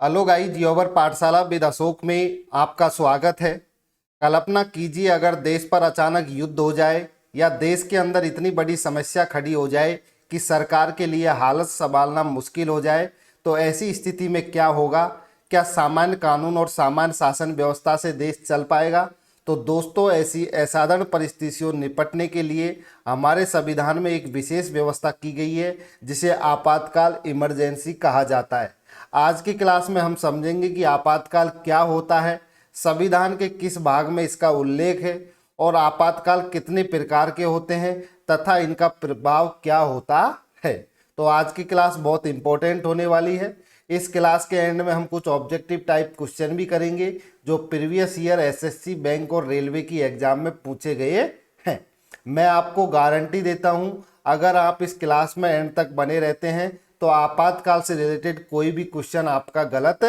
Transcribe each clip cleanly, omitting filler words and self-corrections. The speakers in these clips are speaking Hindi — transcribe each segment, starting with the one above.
हेलो गाइस, जियोवर पाठशाला विद अशोक में आपका स्वागत है। कल्पना कीजिए अगर देश पर अचानक युद्ध हो जाए या देश के अंदर इतनी बड़ी समस्या खड़ी हो जाए कि सरकार के लिए हालत संभालना मुश्किल हो जाए, तो ऐसी स्थिति में क्या होगा? क्या सामान्य कानून और सामान्य शासन व्यवस्था से देश चल पाएगा? तो दोस्तों, ऐसी असाधारण परिस्थितियों निपटने के लिए हमारे संविधान में एक विशेष व्यवस्था की गई है जिसे आपातकाल इमरजेंसी कहा जाता है। आज की क्लास में हम समझेंगे कि आपातकाल क्या होता है, संविधान के किस भाग में इसका उल्लेख है और आपातकाल कितने प्रकार के होते हैं तथा इनका प्रभाव क्या होता है। तो आज की क्लास बहुत इंपॉर्टेंट होने वाली है। इस क्लास के एंड में हम कुछ ऑब्जेक्टिव टाइप क्वेश्चन भी करेंगे जो प्रीवियस ईयर एसएससी, बैंक और रेलवे की एग्जाम में पूछे गए हैं। मैं आपको गारंटी देता हूं, अगर आप इस क्लास में एंड तक बने रहते हैं तो आपातकाल से रिलेटेड कोई भी क्वेश्चन आपका गलत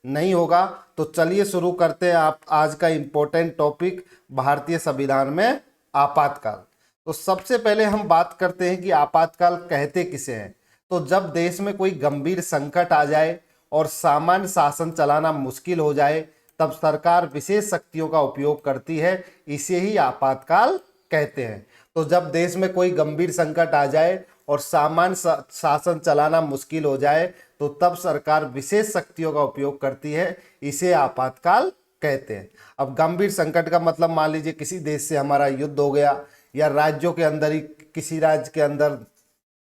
नहीं होगा। तो चलिए शुरू करते हैं आप आज का इम्पोर्टेंट टॉपिक, भारतीय संविधान में आपातकाल। तो सबसे पहले हम बात करते हैं कि आपातकाल कहते किसे हैं। तो जब देश में कोई गंभीर संकट आ जाए और सामान्य शासन चलाना मुश्किल हो जाए, तब सरकार विशेष शक्तियों का उपयोग करती है, इसे ही आपातकाल कहते हैं। तो जब देश में कोई गंभीर संकट आ जाए और सामान्य शासन चलाना मुश्किल हो जाए, तो तब सरकार विशेष शक्तियों का उपयोग करती है, इसे आपातकाल कहते हैं। अब गंभीर संकट का मतलब, मान लीजिए किसी देश से हमारा युद्ध हो गया या राज्यों के अंदर ही किसी राज्य के अंदर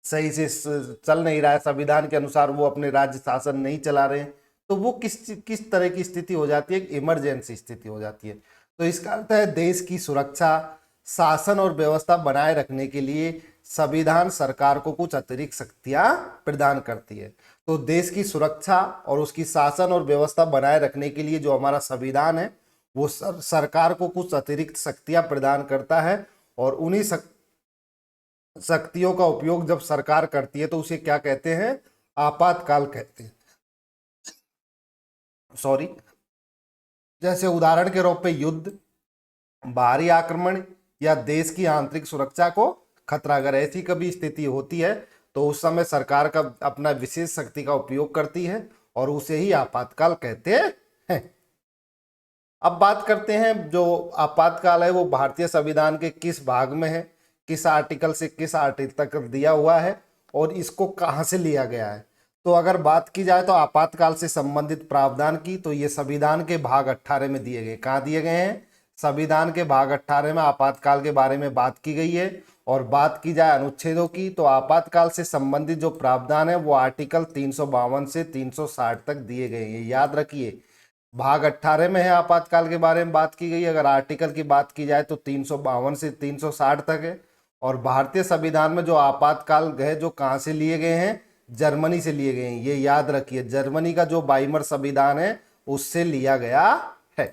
सही से चल नहीं रहा है, संविधान के अनुसार वो अपने राज्य शासन नहीं चला रहे हैं, तो वो किस तरह की स्थिति हो जाती है? इमरजेंसी स्थिति हो जाती है। तो इसका अर्थ है देश की सुरक्षा, शासन और व्यवस्था बनाए रखने के लिए संविधान सरकार को कुछ अतिरिक्त शक्तियां प्रदान करती है। तो देश की सुरक्षा और उसकी शासन और व्यवस्था बनाए रखने के लिए जो हमारा संविधान है वो सरकार को कुछ अतिरिक्त शक्तियां प्रदान करता है, और उन्हीं शक्तियों का उपयोग जब सरकार करती है तो उसे क्या कहते हैं? आपातकाल कहते हैं। सॉरी। जैसे उदाहरण के रूप में युद्ध, बाहरी आक्रमण या देश की आंतरिक सुरक्षा को खतरा, अगर ऐसी कभी स्थिति होती है तो उस समय सरकार का अपना विशेष शक्ति का उपयोग करती है और उसे ही आपातकाल कहते हैं। अब बात करते हैं जो आपातकाल है वो भारतीय संविधान के किस भाग में है, किस आर्टिकल से किस आर्टिकल तक दिया हुआ है और इसको कहां से लिया गया है। तो अगर बात की जाए तो आपातकाल से संबंधित प्रावधान की, तो ये संविधान के भाग 18 में दिए गए। कहाँ दिए गए हैं? संविधान के भाग 18 में आपातकाल के बारे में बात की गई है। और बात की जाए अनुच्छेदों की, तो आपातकाल से संबंधित जो प्रावधान है वो आर्टिकल 352 से 360 तक दिए गए हैं। याद रखिए, भाग 18 में है आपातकाल के बारे में बात की गई। अगर आर्टिकल की बात की जाए तो 352 से 360 तक है। और भारतीय संविधान में जो आपातकाल है जो कहाँ से लिए गए हैं? जर्मनी से लिए गए हैं। ये याद रखिए, जर्मनी का जो वाइमर संविधान है उससे लिया गया है।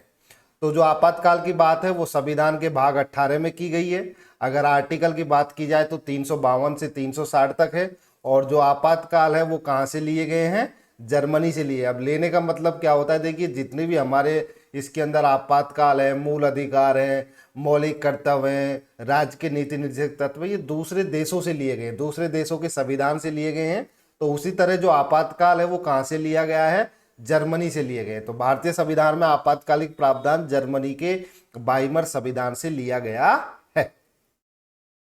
तो जो आपातकाल की बात है वो संविधान के भाग 18 में की गई है। अगर आर्टिकल की बात की जाए तो 352 से 360 तक है। और जो आपातकाल है वो कहाँ से लिए गए हैं? जर्मनी से लिए। अब लेने का मतलब क्या होता है? देखिए, जितने भी हमारे इसके अंदर आपातकाल है, मूल अधिकार है, मौलिक कर्तव्य हैं, राज्य के नीति निर्देशक तत्व, ये दूसरे देशों से लिए गए, दूसरे देशों के संविधान से लिए गए हैं। तो उसी तरह जो आपातकाल है वो कहाँ से लिया गया है? जर्मनी से लिए गए। तो भारतीय संविधान में आपातकालिक प्रावधान जर्मनी के वाइमर संविधान से लिया गया है।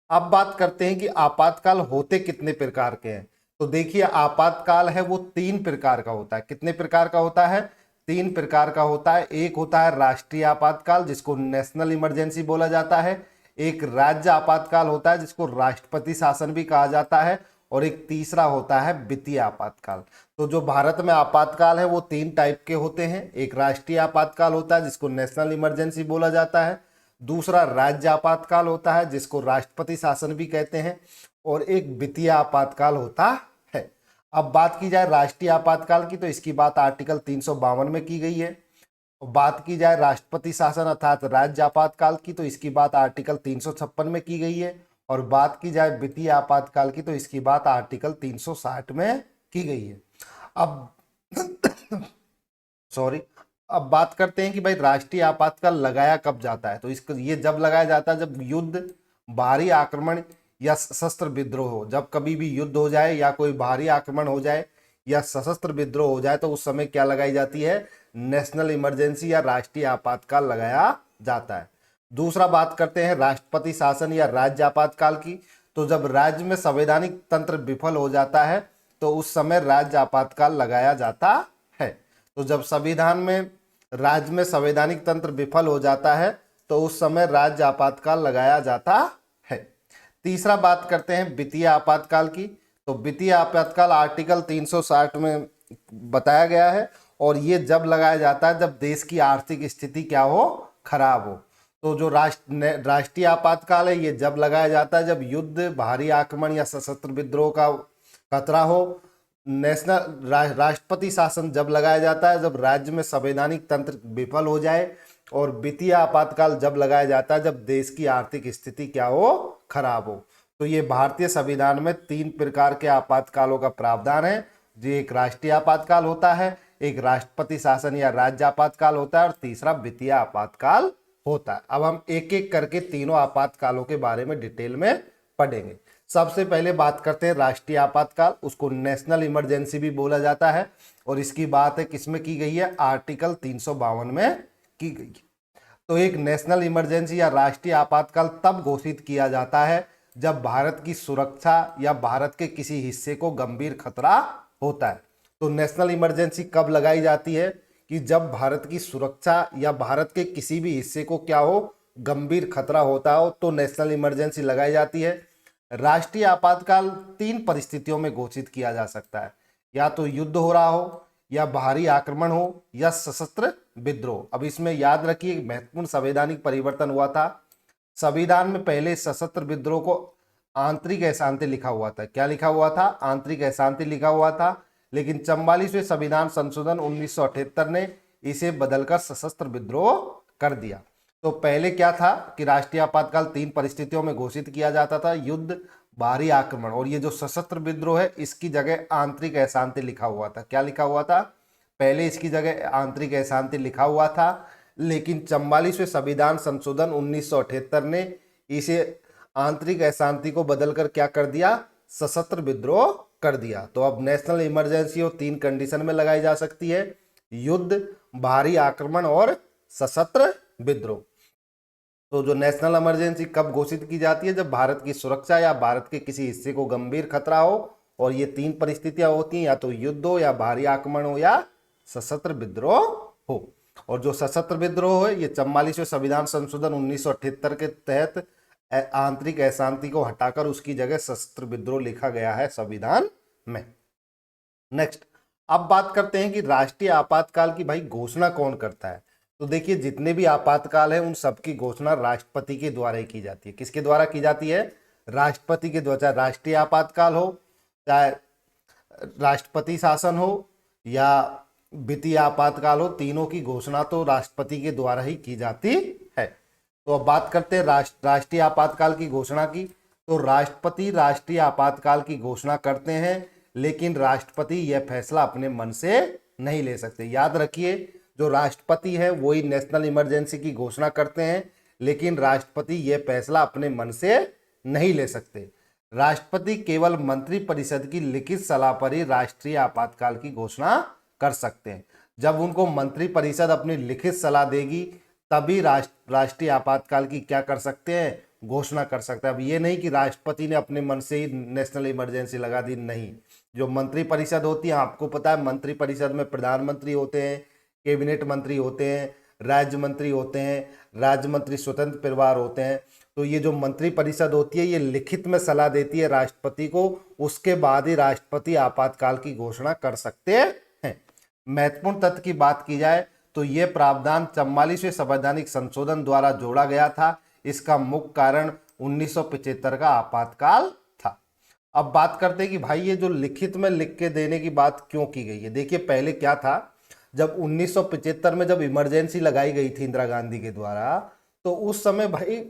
अब बात करते हैं कि आपातकाल होते कितने प्रकार के हैं। तो देखिए, आपातकाल है वो 3 प्रकार का होता है। कितने प्रकार का होता है? 3 प्रकार का होता है। एक होता है राष्ट्रीय आपातकाल, जिसको नेशनल इमरजेंसी बोला जाता है। एक राज्य आपातकाल होता है जिसको राष्ट्रपति शासन भी कहा जाता है। और एक तीसरा होता है वित्तीय आपातकाल। तो जो भारत में आपातकाल है वो 3 टाइप के होते हैं। एक राष्ट्रीय आपातकाल होता है जिसको नेशनल इमरजेंसी बोला जाता है। दूसरा राज्य आपातकाल होता है जिसको राष्ट्रपति शासन भी कहते हैं। और एक वित्तीय आपातकाल होता है। अब बात की जाए राष्ट्रीय आपातकाल की, तो इसकी बात आर्टिकल 352 में की गई है। और बात की जाए राष्ट्रपति शासन अर्थात राज्य आपातकाल की, तो इसकी बात आर्टिकल 356 में की गई है। और बात की जाए वित्तीय आपातकाल की, तो इसकी बात आर्टिकल 360 में की गई है। अब सॉरी, अब बात करते हैं कि भाई राष्ट्रीय आपातकाल लगाया कब जाता है। तो इसको ये जब लगाया जाता है जब युद्ध, बाहरी आक्रमण या सशस्त्र विद्रोह हो। जब कभी भी युद्ध हो जाए या कोई बाहरी आक्रमण हो जाए या सशस्त्र विद्रोह हो जाए तो उस समय क्या लगाई जाती है, नेशनल इमरजेंसी या राष्ट्रीय आपातकाल लगाया जाता है। दूसरा बात करते हैं राष्ट्रपति शासन या राज्य आपातकाल की। तो जब राज्य में संवैधानिक तंत्र विफल हो जाता है तो उस समय राज्य आपातकाल लगाया जाता है। तो जब संविधान में राज्य में संवैधानिक तंत्र विफल हो जाता है तो उस समय राज्य आपातकाल लगाया जाता है। तीसरा बात करते हैं वित्तीय आपातकाल की। तो वित्तीय आपातकाल आर्टिकल 360 में बताया गया है और ये जब लगाया जाता है जब देश की आर्थिक स्थिति क्या हो, खराब हो। तो जो राष्ट्रीय आपातकाल है ये जब लगाया जाता है जब युद्ध, भारी आक्रमण या सशस्त्र विद्रोह का खतरा हो। राष्ट्रपति शासन जब लगाया जाता है जब राज्य में संवैधानिक तंत्र विफल हो जाए। और वित्तीय आपातकाल जब लगाया जाता है जब देश की आर्थिक स्थिति क्या हो, खराब हो। तो ये भारतीय संविधान में 3 प्रकार के आपातकालों का प्रावधान है। जो एक राष्ट्रीय आपातकाल होता है, एक राष्ट्रपति शासन या राज्य आपातकाल होता है और तीसरा वित्तीय आपातकाल होता है। अब हम एक एक करके तीनों आपातकालों के बारे में डिटेल में पढ़ेंगे। सबसे पहले बात करते हैं राष्ट्रीय आपातकाल, उसको नेशनल इमरजेंसी भी बोला जाता है और इसकी बात है किसमें की गई है, आर्टिकल 352 में की गई है। तो एक नेशनल इमरजेंसी या राष्ट्रीय आपातकाल तब घोषित किया जाता है जब भारत की सुरक्षा या भारत के किसी हिस्से को गंभीर खतरा होता है। तो नेशनल इमरजेंसी कब लगाई जाती है कि जब भारत की सुरक्षा या भारत के किसी भी हिस्से को क्या हो, गंभीर खतरा होता हो तो नेशनल इमरजेंसी लगाई जाती है। राष्ट्रीय आपातकाल 3 परिस्थितियों में घोषित किया जा सकता है, या तो युद्ध हो रहा हो, या भारी आक्रमण हो, या सशस्त्र विद्रोह। अब इसमें याद रखिए महत्वपूर्ण संवैधानिक परिवर्तन हुआ था। संविधान में पहले सशस्त्र विद्रोह को आंतरिक अशांति लिखा हुआ था। क्या लिखा हुआ था, आंतरिक अशांति लिखा हुआ था। लेकिन 44वें संविधान संशोधन 1978 ने इसे बदलकर सशस्त्र विद्रोह कर दिया। तो पहले क्या था कि राष्ट्रीय आपातकाल 3 परिस्थितियों में घोषित किया जाता था, युद्ध, भारी आक्रमण, और ये जो सशस्त्र विद्रोह है इसकी जगह आंतरिक अशांति लिखा हुआ था। क्या लिखा हुआ था, पहले इसकी जगह आंतरिक अशांति लिखा हुआ था। लेकिन 44वें संविधान संशोधन 1978 ने इसे आंतरिक अशांति को बदलकर क्या कर दिया, सशस्त्र विद्रोह कर दिया। तो अब नेशनल इमरजेंसी और 3 कंडीशन में लगाई जा सकती है, युद्ध, भारी आक्रमण और सशस्त्र विद्रोह। तो जो नेशनल इमरजेंसी कब घोषित की जाती है, जब भारत की सुरक्षा या भारत के किसी हिस्से को गंभीर खतरा हो। और ये 3 परिस्थितियां होती हैं, या तो युद्ध हो, या भारी आक्रमण हो, या सशस्त्र विद्रोह हो। और जो सशस्त्र विद्रोह है ये 44वें संविधान संशोधन 1978 के तहत आंतरिक अशांति को हटाकर उसकी जगह सशस्त्र विद्रोह लिखा गया है संविधान में। नेक्स्ट, अब बात करते हैं कि राष्ट्रीय आपातकाल की भाई घोषणा कौन करता है। तो देखिए जितने भी आपातकाल है उन सबकी घोषणा राष्ट्रपति के द्वारा ही की जाती है। किसके द्वारा की जाती है, राष्ट्रपति के द्वारा। चाहे राष्ट्रीय आपातकाल हो, चाहे राष्ट्रपति शासन हो, या वित्तीय आपातकाल हो, तीनों की घोषणा तो राष्ट्रपति के द्वारा ही की जाती है। तो अब बात करते हैं राष्ट्रीय आपातकाल की घोषणा की। तो राष्ट्रपति राष्ट्रीय आपातकाल की घोषणा करते हैं, लेकिन राष्ट्रपति यह फैसला अपने मन से नहीं ले सकते। याद रखिए जो राष्ट्रपति है वही नेशनल इमरजेंसी की घोषणा करते हैं, लेकिन राष्ट्रपति यह फैसला अपने मन से नहीं ले सकते। राष्ट्रपति केवल मंत्रिपरिषद की लिखित सलाह पर ही राष्ट्रीय आपातकाल की घोषणा कर सकते हैं। जब उनको मंत्रिपरिषद अपनी लिखित सलाह देगी तभी राष्ट्रीय आपातकाल की क्या कर सकते हैं, घोषणा कर सकते हैं। अब ये नहीं कि राष्ट्रपति ने अपने मन से ही नेशनल इमरजेंसी लगा दी, नहीं। जो मंत्रिपरिषद होती है, आपको पता है मंत्रिपरिषद में प्रधानमंत्री होते हैं, कैबिनेट मंत्री होते हैं, राज्य मंत्री होते हैं, राज्य मंत्री स्वतंत्र प्रभार होते हैं। तो ये जो मंत्रिपरिषद होती है ये लिखित में सलाह देती है राष्ट्रपति को, उसके बाद ही राष्ट्रपति आपातकाल की घोषणा कर सकते हैं। महत्वपूर्ण तथ्य की बात की जाए तो ये प्रावधान 44वें संवैधानिक संशोधन द्वारा जोड़ा गया था। इसका मुख्य कारण 1975 का आपातकाल था। अब बात करते हैं कि भाई ये जो लिखित में लिख के देने की बात क्यों की गई है। देखिए पहले क्या था, जब 1975 में जब इमरजेंसी लगाई गई थी इंदिरा गांधी के द्वारा, तो उस समय भाई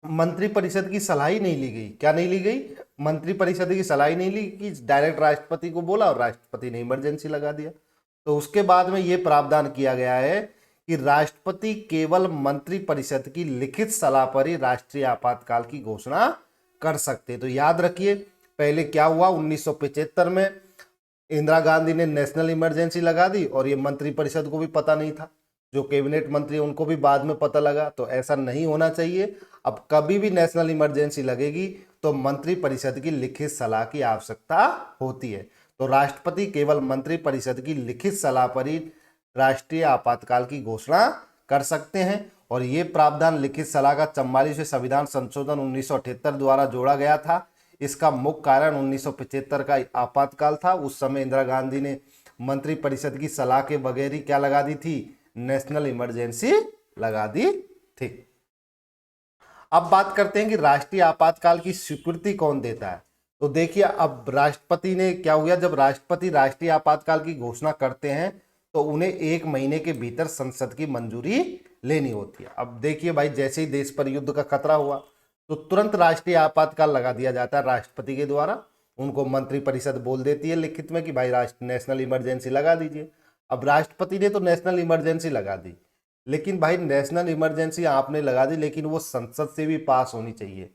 मंत्रिपरिषद की सलाह ही नहीं ली गई। क्या नहीं ली गई, मंत्रिपरिषद की सलाह ही नहीं ली कि डायरेक्ट राष्ट्रपति को बोला और राष्ट्रपति ने इमरजेंसी लगा दिया। तो उसके बाद में ये प्रावधान किया गया है कि राष्ट्रपति केवल मंत्रिपरिषद की लिखित सलाह पर ही राष्ट्रीय आपातकाल की घोषणा कर सकते। तो याद रखिए पहले क्या हुआ, 1975 में इंदिरा गांधी ने नेशनल इमरजेंसी लगा दी और ये मंत्रिपरिषद को भी पता नहीं था, जो कैबिनेट मंत्री उनको भी बाद में पता लगा। तो ऐसा नहीं होना चाहिए। अब कभी भी नेशनल इमरजेंसी लगेगी तो मंत्रिपरिषद की लिखित सलाह की आवश्यकता होती है। तो राष्ट्रपति केवल मंत्रिपरिषद की लिखित सलाह पर ही राष्ट्रीय आपातकाल की घोषणा कर सकते हैं। और ये प्रावधान लिखित सलाह का 44वें संविधान संशोधन 1978 द्वारा जोड़ा गया था। इसका मुख्य कारण 1975 का आपातकाल था। उस समय इंदिरा गांधी ने मंत्रिपरिषद की सलाह के बगैर ही क्या लगा दी थी, नेशनल इमरजेंसी लगा दी थी। अब बात करते हैं कि राष्ट्रीय आपातकाल की स्वीकृति कौन देता है। तो देखिए, अब राष्ट्रपति ने क्या हुआ, जब राष्ट्रपति राष्ट्रीय आपातकाल की घोषणा करते हैं तो उन्हें 1 महीने के भीतर संसद की मंजूरी लेनी होती है। अब देखिए भाई, जैसे ही देश पर युद्ध का खतरा हुआ तो तुरंत राष्ट्रीय आपातकाल लगा दिया जाता है राष्ट्रपति के द्वारा। उनको मंत्रिपरिषद बोल देती है लिखित में कि भाई नेशनल इमरजेंसी लगा दीजिए। अब राष्ट्रपति ने तो नेशनल इमरजेंसी लगा दी, लेकिन भाई नेशनल इमरजेंसी आपने लगा दी, लेकिन वो संसद से भी पास होनी चाहिए।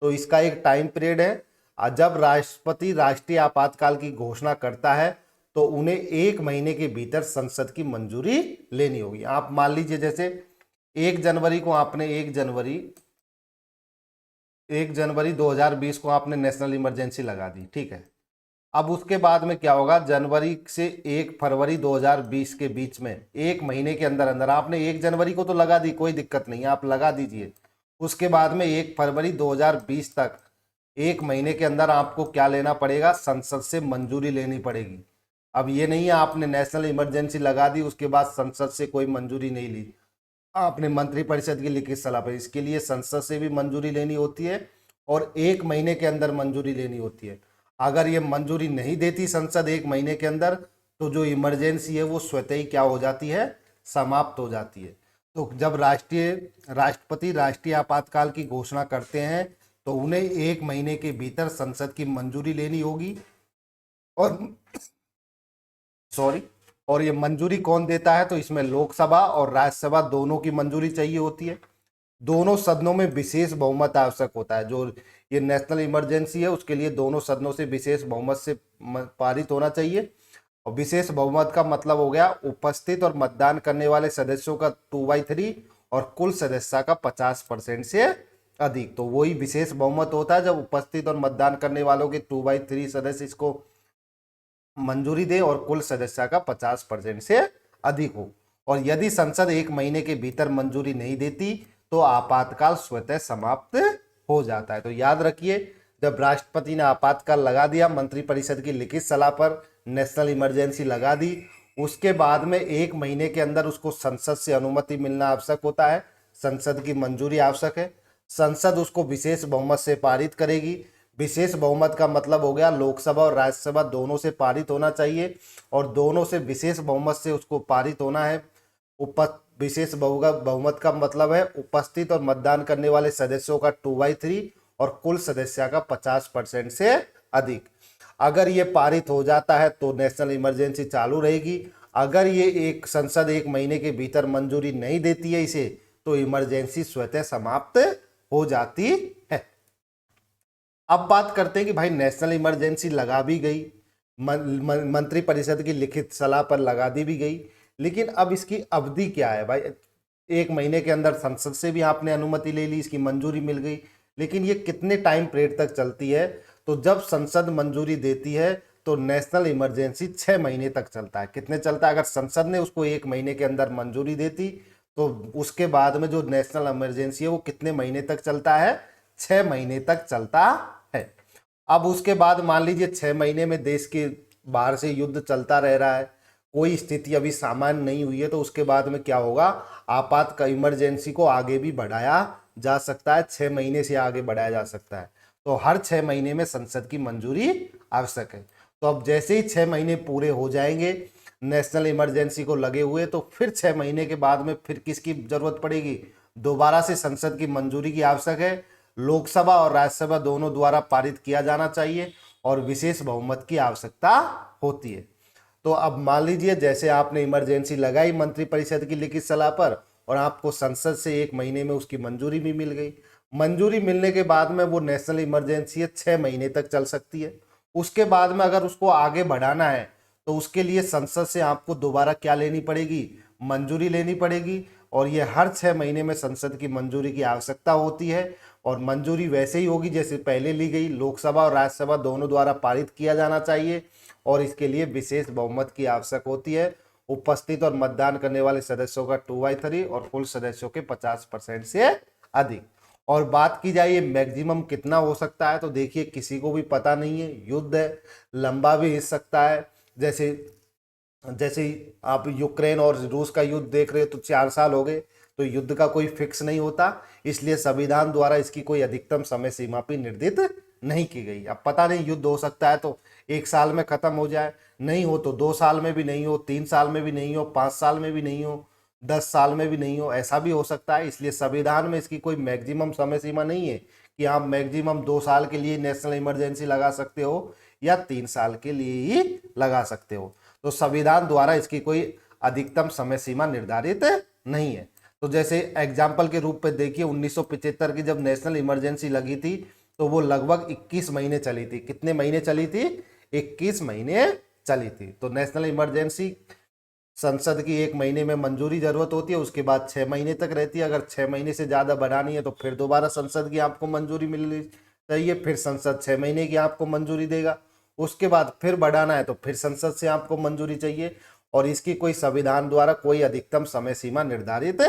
तो इसका एक टाइम पीरियड है। जब राष्ट्रपति राष्ट्रीय आपातकाल की घोषणा करता है तो उन्हें 1 महीने के भीतर संसद की मंजूरी लेनी होगी। आप मान लीजिए जैसे 1 जनवरी को आपने 1 जनवरी 2020 को आपने नेशनल इमरजेंसी लगा दी, ठीक है। अब उसके बाद में क्या होगा, जनवरी से 1 फरवरी 2020 के बीच में 1 महीने के अंदर अंदर आपने 1 जनवरी को तो लगा दी, कोई दिक्कत नहीं, आप लगा दीजिए। उसके बाद में 1 फरवरी 2020 तक 1 महीने के अंदर आपको क्या लेना पड़ेगा, संसद से मंजूरी लेनी पड़ेगी। अब ये नहीं है आपने नेशनल इमरजेंसी लगा दी उसके बाद संसद से कोई मंजूरी नहीं ली, आपने मंत्रिपरिषद की लिखित सलाह पर, इसके लिए संसद से भी मंजूरी लेनी होती है और 1 महीने के अंदर मंजूरी लेनी होती है। अगर ये मंजूरी नहीं देती संसद 1 महीने के अंदर तो जो इमरजेंसी है वो स्वतः ही क्या हो जाती है, समाप्त हो जाती है। तो जब राष्ट्रपति राष्ट्रीय आपातकाल की घोषणा करते हैं तो उन्हें 1 महीने के भीतर संसद की मंजूरी लेनी होगी। और ये मंजूरी कौन देता है, तो इसमें लोकसभा और राज्यसभा दोनों की मंजूरी चाहिए होती है। दोनों सदनों में विशेष बहुमत आवश्यक होता है। जो ये नेशनल इमरजेंसी है उसके लिए दोनों सदनों से विशेष बहुमत से पारित होना चाहिए। और विशेष बहुमत का मतलब हो गया उपस्थित और मतदान करने वाले सदस्यों का 2/3 और कुल सदस्यता का 50% से अधिक। तो वही विशेष बहुमत होता है जब उपस्थित और मतदान करने वालों के 2/3 सदस्य इसको मंजूरी दे और कुल सदस्यता का 50% से अधिक हो। और यदि संसद 1 महीने के भीतर मंजूरी नहीं देती तो आपातकाल स्वतः समाप्त हो जाता है। तो याद रखिए, जब राष्ट्रपति ने आपातकाल लगा दिया, मंत्रिपरिषद की लिखित सलाह पर नेशनल इमरजेंसी लगा दी, उसके बाद में 1 महीने के अंदर उसको संसद से अनुमति मिलना आवश्यक होता है, संसद की मंजूरी आवश्यक है। संसद उसको विशेष बहुमत से पारित करेगी। विशेष बहुमत का मतलब हो गया लोकसभा और राज्यसभा दोनों से पारित होना चाहिए और दोनों से विशेष बहुमत से उसको पारित होना है। विशेष बहुमत का मतलब है उपस्थित और मतदान करने वाले सदस्यों का 2/3 और कुल सदस्य का 50% से अधिक। अगर ये पारित हो जाता है तो नेशनल इमरजेंसी चालू रहेगी। अगर ये एक संसद 1 महीने के भीतर मंजूरी नहीं देती है इसे तो इमरजेंसी स्वतः समाप्त हो जाती है। अब बात करते हैं कि भाई नेशनल इमरजेंसी लगा भी गई, मंत्रिपरिषद की लिखित सलाह पर लगा दी भी गई, लेकिन अब इसकी अवधि क्या है भाई। 1 महीने के अंदर संसद से भी आपने अनुमति ले ली, इसकी मंजूरी मिल गई, लेकिन ये कितने टाइम पीरियड तक चलती है। तो जब संसद मंजूरी देती है तो नेशनल इमरजेंसी 6 महीने तक चलता है। कितने चलता है, अगर संसद ने उसको 1 महीने के अंदर मंजूरी देती तो उसके बाद में जो नेशनल इमरजेंसी है वो कितने महीने तक चलता है, 6 महीने तक चलता है। अब उसके बाद मान लीजिए 6 महीने में देश के बाहर से युद्ध चलता रह रहा है, कोई स्थिति अभी सामान्य नहीं हुई है, तो उसके बाद में क्या होगा, आपात का इमरजेंसी को आगे भी बढ़ाया जा सकता है, 6 महीने से आगे बढ़ाया जा सकता है। तो हर 6 महीने में संसद की मंजूरी आवश्यक है। तो अब जैसे ही 6 महीने पूरे हो जाएंगे नेशनल इमरजेंसी को लगे हुए, तो फिर 6 महीने के बाद में फिर किसकी जरूरत पड़ेगी, दोबारा से संसद की मंजूरी की आवश्यक है। लोकसभा और राज्यसभा दोनों द्वारा पारित किया जाना चाहिए और विशेष बहुमत की आवश्यकता होती है। तो अब मान लीजिए जैसे आपने इमरजेंसी लगाई मंत्रिपरिषद की लिखित सलाह पर और आपको संसद से 1 महीने में उसकी मंजूरी भी मिल गई। मंजूरी मिलने के बाद में वो नेशनल इमरजेंसी 6 महीने तक चल सकती है। उसके बाद में अगर उसको आगे बढ़ाना है तो उसके लिए संसद से आपको दोबारा क्या लेनी पड़ेगी, मंजूरी लेनी पड़ेगी। और ये हर 6 महीने में संसद की मंजूरी की आवश्यकता होती है। और मंजूरी वैसे ही होगी जैसे पहले ली गई, लोकसभा और राज्यसभा दोनों द्वारा पारित किया जाना चाहिए। और इसके लिए विशेष बहुमत की आवश्यक होती है। उपस्थित और मतदान करने वाले सदस्यों का 2/3 और कुल सदस्यों के 50% से अधिक। और बात की जाए ये मैक्सिमम कितना हो सकता है, तो देखिए किसी को भी पता नहीं है, युद्ध है, लंबा भी हो सकता है। जैसे जैसे आप यूक्रेन और रूस का युद्ध देख रहे हो तो 4 साल हो गए, तो युद्ध का कोई फिक्स नहीं होता। इसलिए संविधान द्वारा इसकी कोई अधिकतम समय सीमा भी निर्धारित नहीं की गई। अब पता नहीं, युद्ध हो सकता है तो 1 साल में खत्म हो जाए, नहीं हो तो 2 साल में भी नहीं हो, 3 साल में भी नहीं हो, 5 साल में भी नहीं हो, 10 साल में भी नहीं हो, ऐसा भी हो सकता है। इसलिए संविधान में इसकी कोई मैक्सिमम समय सीमा नहीं है कि आप मैक्सिमम 2 साल के लिए नेशनल इमरजेंसी लगा सकते हो या 3 साल के लिए ही लगा सकते हो। तो संविधान द्वारा इसकी कोई अधिकतम समय सीमा निर्धारित नहीं है। तो जैसे एग्जाम्पल के रूप में देखिए 1975 की जब नेशनल इमरजेंसी लगी थी तो वो लगभग 21 महीने चली थी। कितने महीने चली थी? 21 महीने चली थी। तो नेशनल इमरजेंसी संसद की 1 महीने में मंजूरी जरूरत होती है, उसके बाद 6 महीने तक रहती है। अगर 6 महीने से ज्यादा बढ़ानी है तो फिर दोबारा संसद की आपको मंजूरी मिलनी चाहिए, फिर संसद 6 महीने की आपको मंजूरी देगा। उसके बाद फिर बढ़ाना है तो फिर संसद से आपको मंजूरी चाहिए। और इसकी कोई संविधान द्वारा कोई अधिकतम समय सीमा निर्धारित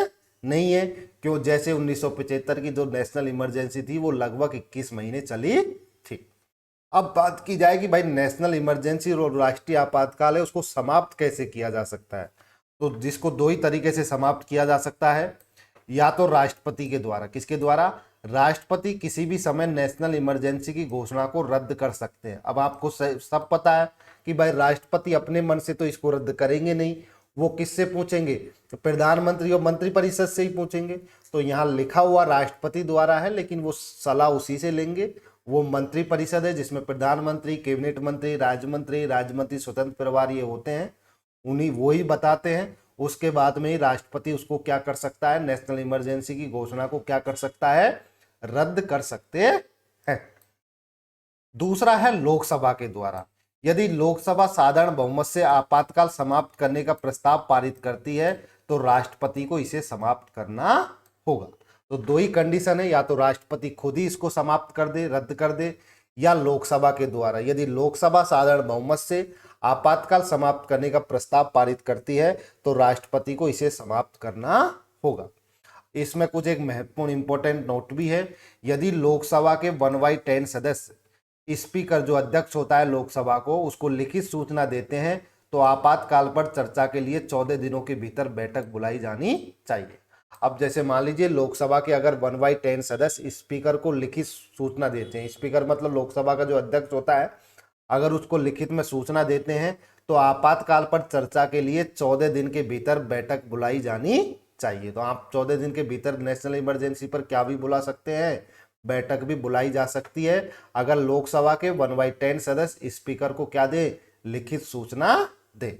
नहीं है। क्यों? जैसे 1975 की जो नेशनल इमरजेंसी थी वो लगभग 21 महीने चली थी। अब बात की जाए कि भाई नेशनल इमरजेंसी और राष्ट्रीय आपातकाल है उसको समाप्त कैसे किया जा सकता है, तो जिसको 2 ही तरीके से समाप्त किया जा सकता है। या तो राष्ट्रपति के द्वारा। किसके द्वारा? राष्ट्रपति किसी भी समय नेशनल इमरजेंसी की घोषणा को रद्द कर सकते हैं। अब आपको सब पता है कि भाई राष्ट्रपति अपने मन से तो इसको रद्द करेंगे नहीं, वो किससे पूछेंगे? तो प्रधानमंत्री और मंत्रिपरिषद से ही पूछेंगे। तो यहाँ लिखा हुआ राष्ट्रपति द्वारा है, लेकिन वो सलाह उसी से लेंगे। वो मंत्रिपरिषद है जिसमें प्रधानमंत्री, कैबिनेट मंत्री, राज्य मंत्री, स्वतंत्र प्रभार ये होते हैं, उन्हीं वो ही बताते हैं। उसके बाद में ही राष्ट्रपति उसको क्या कर सकता है, नेशनल इमरजेंसी की घोषणा को क्या कर सकता है, रद्द कर सकते हैं। दूसरा है लोकसभा के द्वारा। यदि लोकसभा साधारण बहुमत से आपातकाल समाप्त करने का प्रस्ताव पारित करती है तो राष्ट्रपति को इसे समाप्त करना होगा। तो 2 ही कंडीशन है, या तो राष्ट्रपति खुद ही इसको समाप्त कर दे, रद्द कर दे, या लोकसभा के द्वारा। यदि लोकसभा साधारण बहुमत से आपातकाल समाप्त करने का प्रस्ताव पारित करती है तो राष्ट्रपति को इसे समाप्त करना होगा। इसमें कुछ एक महत्वपूर्ण इंपॉर्टेंट नोट भी है। यदि लोकसभा के 1/10 सदस्य स्पीकर जो अध्यक्ष होता है लोकसभा को, उसको लिखित सूचना देते हैं तो आपातकाल पर चर्चा के लिए 14 दिनों के भीतर बैठक बुलाई जानी चाहिए। अब जैसे मान लीजिए लोकसभा के अगर 1/10 सदस्य स्पीकर को लिखित सूचना देते हैं, स्पीकर मतलब लोकसभा का जो अध्यक्ष होता है, अगर उसको लिखित में सूचना देते हैं तो आपातकाल पर चर्चा के लिए 14 दिन के भीतर बैठक बुलाई जानी चाहिए। तो आप 14 दिन के भीतर नेशनल इमरजेंसी पर क्या भी बुला सकते हैं, बैठक भी बुलाई जा सकती है, अगर लोकसभा के 1/10 सदस्य स्पीकर को क्या दे, लिखित सूचना दे।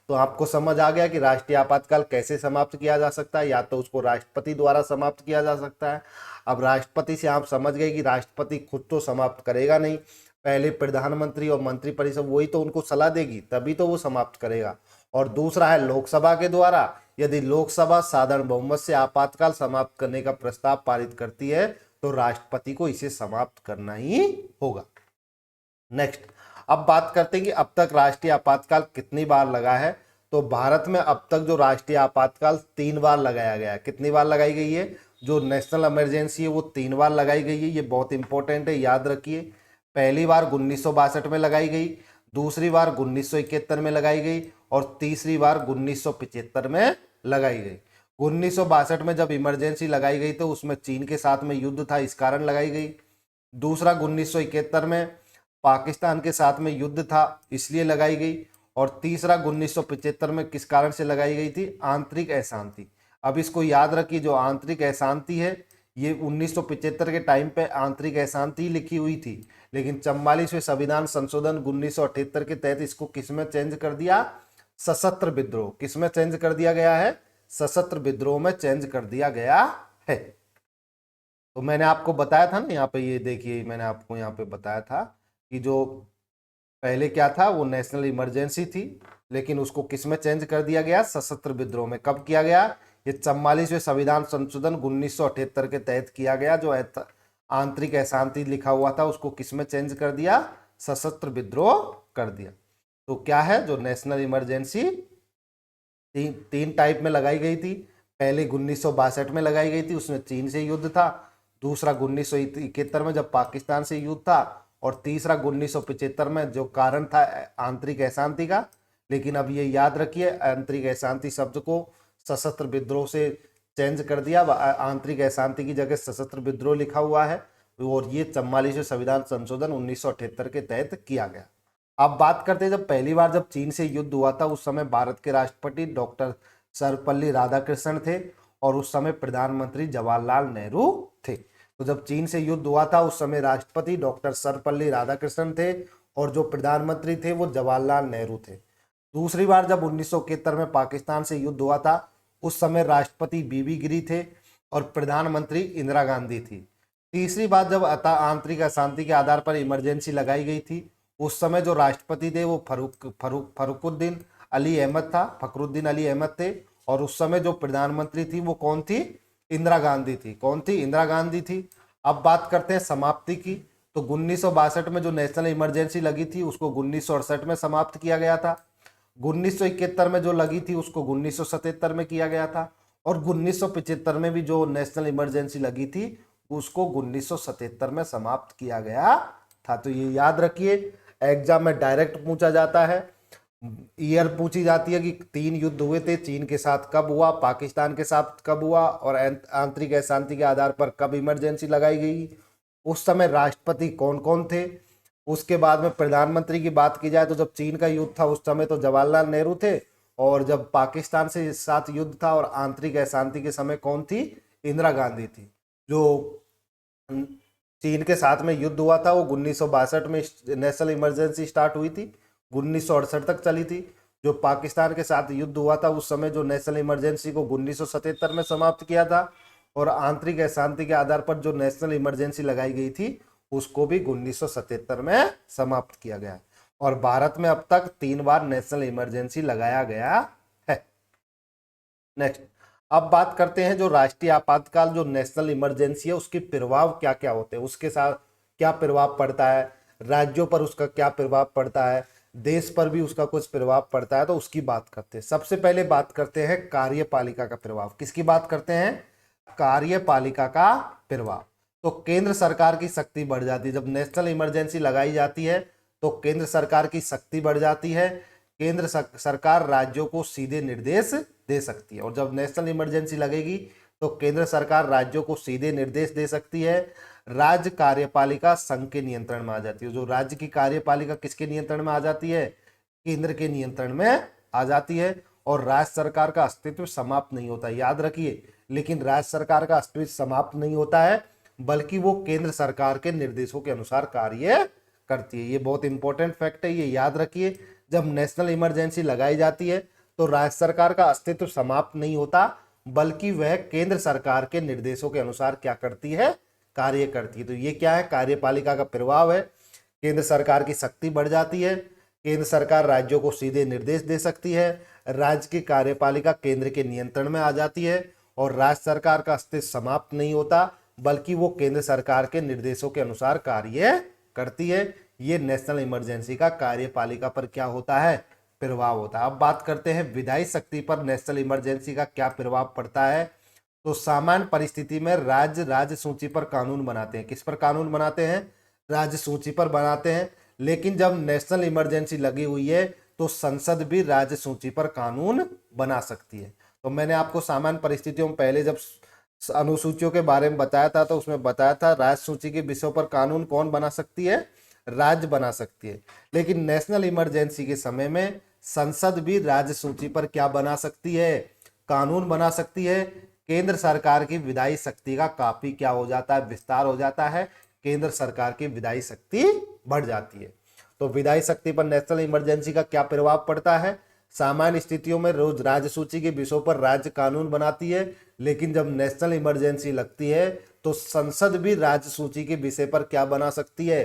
तो आपको समझ आ गया कि राष्ट्रीय आपातकाल कैसे समाप्त किया जा सकता है। या तो उसको राष्ट्रपति द्वारा समाप्त किया जा सकता है। अब राष्ट्रपति से आप समझ गए कि राष्ट्रपति खुद तो समाप्त करेगा नहीं, पहले प्रधानमंत्री और मंत्रिपरिषद वही तो उनको सलाह देगी, तभी तो वो समाप्त करेगा। और दूसरा है लोकसभा के द्वारा। यदि लोकसभा साधारण बहुमत से आपातकाल समाप्त करने का प्रस्ताव पारित करती है तो राष्ट्रपति को इसे समाप्त करना ही होगा। नेक्स्ट, अब बात करते हैं कि अब तक राष्ट्रीय आपातकाल कितनी बार लगा है। तो भारत में अब तक जो राष्ट्रीय आपातकाल 3 बार लगाया गया है। कितनी बार लगाई गई है? जो नेशनल इमरजेंसी है वो 3 बार लगाई गई है। ये बहुत इंपॉर्टेंट है, याद रखिए। पहली बार 1962 में लगाई गई, दूसरी बार 1971 में लगाई गई और तीसरी बार 1975 में लगाई गई। 1962 में जब इमरजेंसी लगाई गई तो उसमें चीन के साथ में युद्ध था, इस कारण लगाई गई। दूसरा 1971 में पाकिस्तान के साथ में युद्ध था, इसलिए लगाई गई। और तीसरा 1975 में किस कारण से लगाई गई थी? आंतरिक अशांति। अब इसको याद रखिए, जो आंतरिक अशांति है ये 1975 के टाइम पे आंतरिक अशांति लिखी हुई थी, लेकिन 44वें संविधान संशोधन 1978 के तहत इसको किसमें चेंज कर दिया? सशस्त्र विद्रोह। किसमें चेंज कर दिया गया है? सशस्त्र विद्रोह में चेंज कर दिया गया है। तो मैंने आपको बताया था ना, यहाँ पे ये देखिए, मैंने आपको यहाँ पे बताया था कि जो पहले क्या था, वो नेशनल इमरजेंसी थी, लेकिन उसको किस में चेंज कर दिया गया, सशस्त्र विद्रोह में। कब किया गया, ये 44वें संविधान संशोधन 1978 के तहत किया गया। जो आंतरिक अशांति लिखा हुआ था उसको किस में चेंज कर दिया, सशस्त्र विद्रोह कर दिया। तो क्या है, जो नेशनल इमरजेंसी तीन टाइप में लगाई गई थी। पहले 1962 में लगाई गई थी, उसमें चीन से युद्ध था। दूसरा 1971 में जब पाकिस्तान से युद्ध था। और तीसरा 1975 में जो कारण था आंतरिक अशांति का। लेकिन अब ये याद रखिए, आंतरिक अशांति शब्द को सशस्त्र विद्रोह से चेंज कर दिया। आंतरिक अशांति की जगह सशस्त्र विद्रोह लिखा हुआ है। और ये 44वें संविधान संशोधन 1978 के तहत किया गया। अब बात करते हैं, जब पहली बार जब चीन से युद्ध हुआ था, उस समय भारत के राष्ट्रपति डॉक्टर सर्वपल्ली राधाकृष्णन थे और उस समय प्रधानमंत्री जवाहरलाल नेहरू थे। तो जब चीन से युद्ध हुआ था उस समय राष्ट्रपति डॉक्टर सर्वपल्ली राधाकृष्णन थे और जो प्रधानमंत्री थे वो जवाहरलाल नेहरू थे। दूसरी बार जब 1971 में पाकिस्तान से युद्ध हुआ था उस समय राष्ट्रपति बीबी गिरी थे और प्रधानमंत्री इंदिरा गांधी थी। तीसरी बार जब आंतरिक अशांति के आधार पर इमरजेंसी लगाई गई थी उस समय जो राष्ट्रपति थे वो फरुखुद्दीन अली अहमद था, फखरुद्दीन अली अहमद थे। और उस समय जो प्रधानमंत्री थी वो कौन थी, इंदिरा गांधी थी। कौन थी, इंदिरा गांधी थी। अब बात करते हैं समाप्ति की। तो 1962 में जो नेशनल इमरजेंसी लगी थी उसको 1968 में समाप्त किया गया था। 1971 में जो लगी थी उसको 1977 में किया गया था। और 1975 में भी जो नेशनल इमरजेंसी लगी थी उसको 1977 में समाप्त किया गया था। तो ये याद रखिए, एग्जाम में डायरेक्ट पूछा जाता है। ईयर पूछी जाती है कि 3 युद्ध हुए थे, चीन के साथ कब हुआ, पाकिस्तान के साथ कब हुआ और आंतरिक अशांति के आधार पर कब इमरजेंसी लगाई गई, उस समय राष्ट्रपति कौन कौन थे। उसके बाद में प्रधानमंत्री की बात की जाए तो जब चीन का युद्ध था उस समय तो जवाहरलाल नेहरू थे और जब पाकिस्तान से साथ युद्ध था और आंतरिक अशांति के समय कौन थी, इंदिरा गांधी थी। जो चीन के साथ में युद्ध हुआ था वो 1962 में नेशनल इमरजेंसी स्टार्ट हुई थी, 1968 तक चली थी। जो पाकिस्तान के साथ युद्ध हुआ था उस समय जो नेशनल इमरजेंसी को 1977 में समाप्त किया था और आंतरिक अशांति के आधार पर जो नेशनल इमरजेंसी लगाई गई थी उसको भी 1977 में समाप्त किया गया। और भारत में अब तक 3 बार नेशनल इमरजेंसी लगाया गया है। नेक्स्ट, अब बात करते हैं जो राष्ट्रीय आपातकाल जो नेशनल इमरजेंसी है उसके प्रभाव क्या क्या होते हैं, उसके साथ क्या प्रभाव पड़ता है, राज्यों पर उसका क्या प्रभाव पड़ता है, देश पर भी उसका कुछ प्रभाव पड़ता है। तो उसकी बात करते हैं। सबसे पहले बात करते हैं कार्यपालिका का प्रभाव। किसकी बात करते हैं, कार्यपालिका का प्रभाव। तो केंद्र सरकार की शक्ति बढ़ जाती है। जब नेशनल इमरजेंसी लगाई जाती है तो केंद्र सरकार की शक्ति बढ़ जाती है। केंद्र सरकार राज्यों को सीधे निर्देश दे सकती है। और जब नेशनल इमरजेंसी लगेगी तो केंद्र सरकार राज्यों को सीधे निर्देश दे सकती है। राज्य कार्यपालिका संघ के नियंत्रण में आ जाती है। जो राज्य की कार्यपालिका किसके नियंत्रण में आ जाती है, केंद्र के नियंत्रण में आ जाती है। और राज्य सरकार का अस्तित्व समाप्त नहीं होता, याद रखिए। लेकिन राज्य सरकार का अस्तित्व समाप्त नहीं होता है बल्कि वो केंद्र सरकार के निर्देशों के अनुसार कार्य करती है। ये बहुत इंपॉर्टेंट फैक्ट है, ये याद रखिए। जब नेशनल इमरजेंसी लगाई जाती है तो राज्य सरकार का अस्तित्व समाप्त नहीं होता बल्कि वह केंद्र सरकार के निर्देशों के अनुसार क्या करती है, कार्य करती है। तो ये क्या है, कार्यपालिका का प्रभाव है। केंद्र सरकार की शक्ति बढ़ जाती है। केंद्र सरकार राज्यों को सीधे निर्देश दे सकती है। राज्य की कार्यपालिका केंद्र के नियंत्रण में आ जाती है और राज्य सरकार का अस्तित्व समाप्त नहीं होता बल्कि वो केंद्र सरकार के निर्देशों के अनुसार कार्य करती है। ये नेशनल इमरजेंसी का कार्यपालिका पर क्या होता है, प्रभाव होता है। अब बात करते हैं विधायी शक्ति पर नेशनल इमरजेंसी का क्या प्रभाव पड़ता है। तो सामान्य परिस्थिति में राज्य सूची पर कानून बनाते हैं। किस पर कानून बनाते हैं, राज्य सूची पर बनाते हैं। लेकिन जब नेशनल इमरजेंसी लगी हुई है तो संसद भी राज्य सूची पर कानून बना सकती है। तो मैंने आपको सामान्य परिस्थितियों में पहले जब अनुसूचियों के बारे में बताया था तो उसमें बताया था राज्य सूची के विषयों पर कानून कौन बना सकती है, राज्य बना सकती है। लेकिन नेशनल इमरजेंसी के समय में संसद भी राज्य सूची पर क्या बना सकती है, कानून बना सकती है। केंद्र सरकार की विधायी शक्ति का काफी क्या हो जाता है, विस्तार हो जाता है। केंद्र सरकार की विधायी शक्ति बढ़ जाती है। तो विधायी शक्ति पर नेशनल इमरजेंसी का क्या प्रभाव पड़ता है, सामान्य स्थितियों में रोज राज्य सूची के विषयों पर राज्य कानून बनाती है। लेकिन जब नेशनल इमरजेंसी लगती है तो संसद भी राज्य सूची के विषय पर क्या बना सकती है,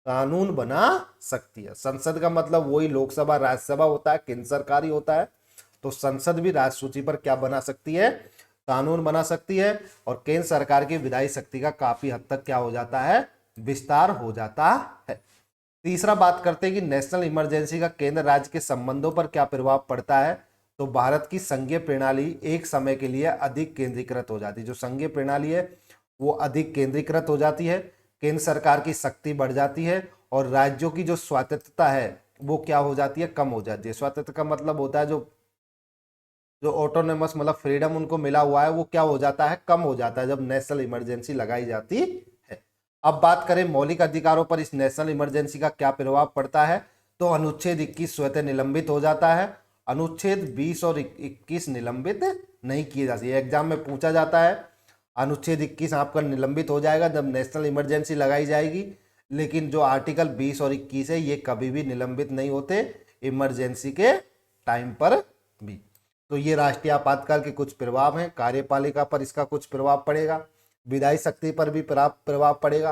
कानून बना सकती है। संसद का मतलब वही लोकसभा राज्यसभा होता है, केंद्र सरकार ही होता है। तो संसद भी राष्ट्र सूची पर क्या बना सकती है, कानून बना सकती है। और केंद्र सरकार की विधायी शक्ति का काफी हद तक क्या हो जाता है, विस्तार हो जाता है। तीसरा बात करते हैं कि नेशनल इमरजेंसी का केंद्र राज्य के संबंधों पर क्या प्रभाव पड़ता है। तो भारत की संघीय प्रणाली एक समय के लिए अधिक केंद्रीकृत हो जाती है। जो संघीय प्रणाली है वो अधिक केंद्रीकृत हो जाती है, केंद्र सरकार की शक्ति बढ़ जाती है और राज्यों की जो स्वायत्तता है वो क्या हो जाती है, कम हो जाती है। स्वायत्तता का मतलब होता है जो जो ऑटोनोमस मतलब फ्रीडम उनको मिला हुआ है वो क्या हो जाता है, कम हो जाता है जब नेशनल इमरजेंसी लगाई जाती है। अब बात करें मौलिक अधिकारों पर इस नेशनल इमरजेंसी का क्या प्रभाव पड़ता है। तो अनुच्छेद 21 स्वतः निलंबित हो जाता है, अनुच्छेद 20 और 21 निलंबित नहीं किए जाते। एग्जाम में पूछा जाता है अनुच्छेद 21 आपका निलंबित हो जाएगा जब नेशनल इमरजेंसी लगाई जाएगी, लेकिन जो आर्टिकल 20 और 21 है ये कभी भी निलंबित नहीं होते इमरजेंसी के टाइम पर भी। तो ये राष्ट्रीय आपातकाल के कुछ प्रभाव हैं। कार्यपालिका पर इसका कुछ प्रभाव पड़ेगा, विधायी शक्ति पर भी प्रभाव पड़ेगा,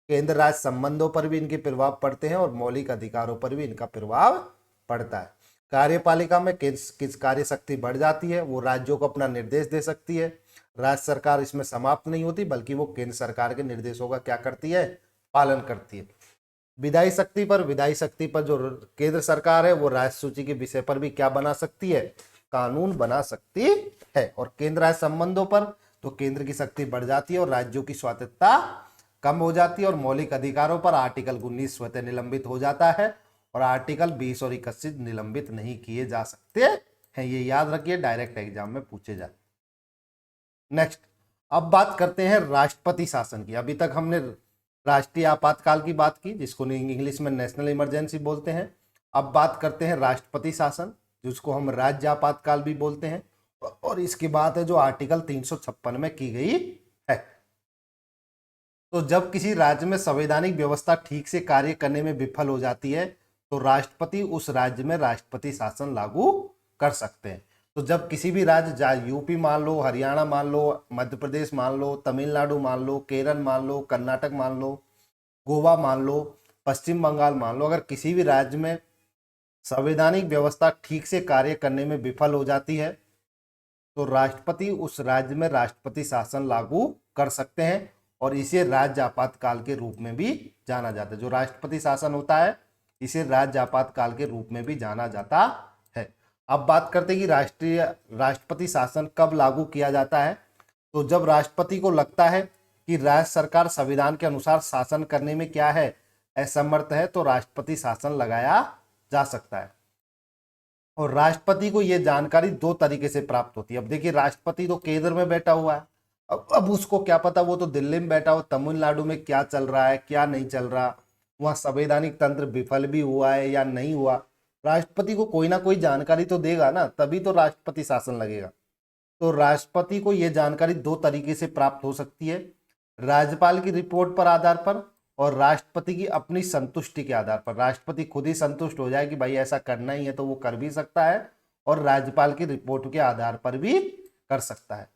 केंद्र राज्य संबंधों पर भी इनके प्रभाव पड़ते हैं और मौलिक अधिकारों पर भी इनका प्रभाव पड़ता है। कार्यपालिका में किस कार्य शक्ति बढ़ जाती है, वो राज्यों को अपना निर्देश दे सकती है। राज्य सरकार इसमें समाप्त नहीं होती बल्कि वो केंद्र सरकार के निर्देशों का क्या करती है, पालन करती है। विधायी शक्ति पर जो केंद्र सरकार है वो राज्य सूची के विषय पर भी क्या बना सकती है, कानून बना सकती है। और केंद्र राज्य संबंधों पर तो केंद्र की शक्ति बढ़ जाती है और राज्यों की स्वायत्तता कम हो जाती है। और मौलिक अधिकारों पर आर्टिकल 19 स्वतः निलंबित हो जाता है और आर्टिकल 20 और 21 निलंबित नहीं किए जा सकते हैं। ये याद रखिए, डायरेक्ट एग्जाम में पूछे जाते। नेक्स्ट, अब बात करते हैं राष्ट्रपति शासन की। अभी तक हमने राष्ट्रीय आपातकाल की बात की जिसको इंग्लिश में नेशनल इमरजेंसी बोलते हैं। अब बात करते हैं राष्ट्रपति शासन जिसको हम राज्य आपातकाल भी बोलते हैं। और इसकी बात है जो आर्टिकल 356 में की गई है। तो जब किसी राज्य में संवैधानिक व्यवस्था ठीक से कार्य करने में विफल हो जाती है तो राष्ट्रपति उस राज्य में राष्ट्रपति शासन लागू कर सकते हैं। तो जब किसी भी राज्य, यूपी मान लो, हरियाणा मान लो, मध्य प्रदेश मान लो, तमिलनाडु मान लो, केरल मान लो, कर्नाटक मान लो, गोवा मान लो, पश्चिम बंगाल मान लो, अगर किसी भी राज्य में संवैधानिक व्यवस्था ठीक से कार्य करने में विफल हो जाती है तो राष्ट्रपति उस राज्य में राष्ट्रपति शासन लागू कर सकते हैं और इसे राज्य आपातकाल के रूप में भी जाना जाता है। जो राष्ट्रपति शासन होता है इसे राज्य आपातकाल के रूप में भी जाना जाता है। अब बात करते हैं कि राष्ट्रपति शासन कब लागू किया जाता है। तो जब राष्ट्रपति को लगता है कि राज्य सरकार संविधान के अनुसार शासन करने में क्या है, असमर्थ है, तो राष्ट्रपति शासन लगाया जा सकता है। और राष्ट्रपति को यह जानकारी दो तरीके से प्राप्त होती है। अब देखिए, राष्ट्रपति तो केंद्र में बैठा हुआ है, अब उसको क्या पता, वो तो दिल्ली में बैठा हो, तमिलनाडु में क्या चल रहा है क्या नहीं चल रहा, वहां संवैधानिक तंत्र विफल भी हुआ है या नहीं हुआ। राष्ट्रपति को कोई ना कोई जानकारी तो देगा ना, तभी तो राष्ट्रपति शासन लगेगा। तो राष्ट्रपति को यह जानकारी दो तरीके से प्राप्त हो सकती है, राज्यपाल की रिपोर्ट पर आधार पर और राष्ट्रपति की अपनी संतुष्टि के आधार पर। राष्ट्रपति खुद ही संतुष्ट हो जाए कि भाई ऐसा करना ही है तो वो कर भी सकता है, और राज्यपाल की रिपोर्ट के आधार पर भी कर सकता है।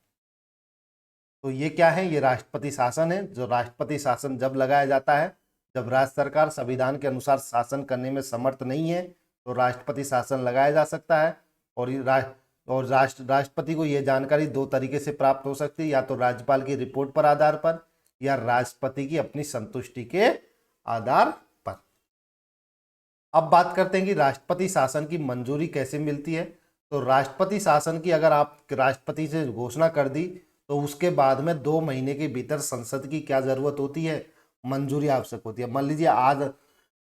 तो ये क्या है, ये राष्ट्रपति शासन है। जो राष्ट्रपति शासन जब लगाया जाता है जब राज्य सरकार संविधान के अनुसार शासन करने में समर्थ नहीं है तो राष्ट्रपति शासन लगाया जा सकता है। और राष्ट्रपति को यह जानकारी दो तरीके से प्राप्त हो सकती है, या तो राज्यपाल की रिपोर्ट पर आधार पर या राष्ट्रपति की अपनी संतुष्टि के आधार पर। अब बात करते हैं कि राष्ट्रपति शासन की मंजूरी कैसे मिलती है। तो राष्ट्रपति शासन की अगर आप राष्ट्रपति से घोषणा कर दी तो उसके बाद में 2 महीने के भीतर संसद की क्या जरूरत होती है, मंजूरी आवश्यक होती है। मान लीजिए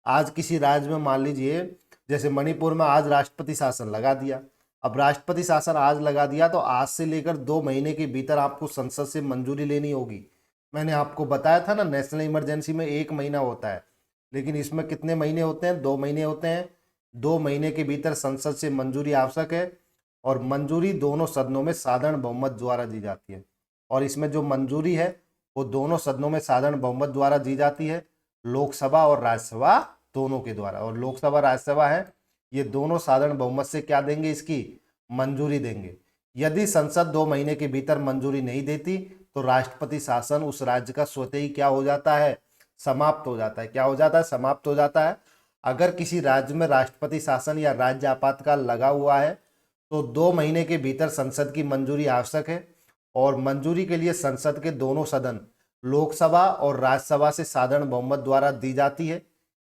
आज किसी राज्य में, मान लीजिए जैसे मणिपुर में आज राष्ट्रपति शासन लगा दिया। अब राष्ट्रपति शासन आज लगा दिया तो आज से लेकर 2 महीने के भीतर आपको संसद से मंजूरी लेनी होगी। मैंने आपको बताया था ना, नेशनल इमरजेंसी में 1 महीना होता है, लेकिन इसमें कितने महीने होते हैं, 2 महीने होते हैं। 2 महीने के भीतर संसद से मंजूरी आवश्यक है और मंजूरी दोनों सदनों में साधारण बहुमत द्वारा दी जाती है। और इसमें जो मंजूरी है वो दोनों सदनों में साधारण बहुमत द्वारा दी जाती है, लोकसभा और राज्यसभा दोनों के द्वारा। और लोकसभा राज्यसभा है ये दोनों साधारण बहुमत से क्या देंगे, इसकी मंजूरी देंगे। यदि संसद 2 महीने के भीतर मंजूरी नहीं देती तो राष्ट्रपति शासन उस राज्य का स्वतः ही क्या हो जाता है, समाप्त हो जाता है। क्या हो जाता है? समाप्त हो जाता है। अगर किसी राज्य में राष्ट्रपति शासन या राज्य आपातकाल लगा हुआ है तो 2 महीने के भीतर संसद की मंजूरी आवश्यक है, और मंजूरी के लिए संसद के दोनों सदन लोकसभा और राज्यसभा से साधारण बहुमत द्वारा दी जाती है।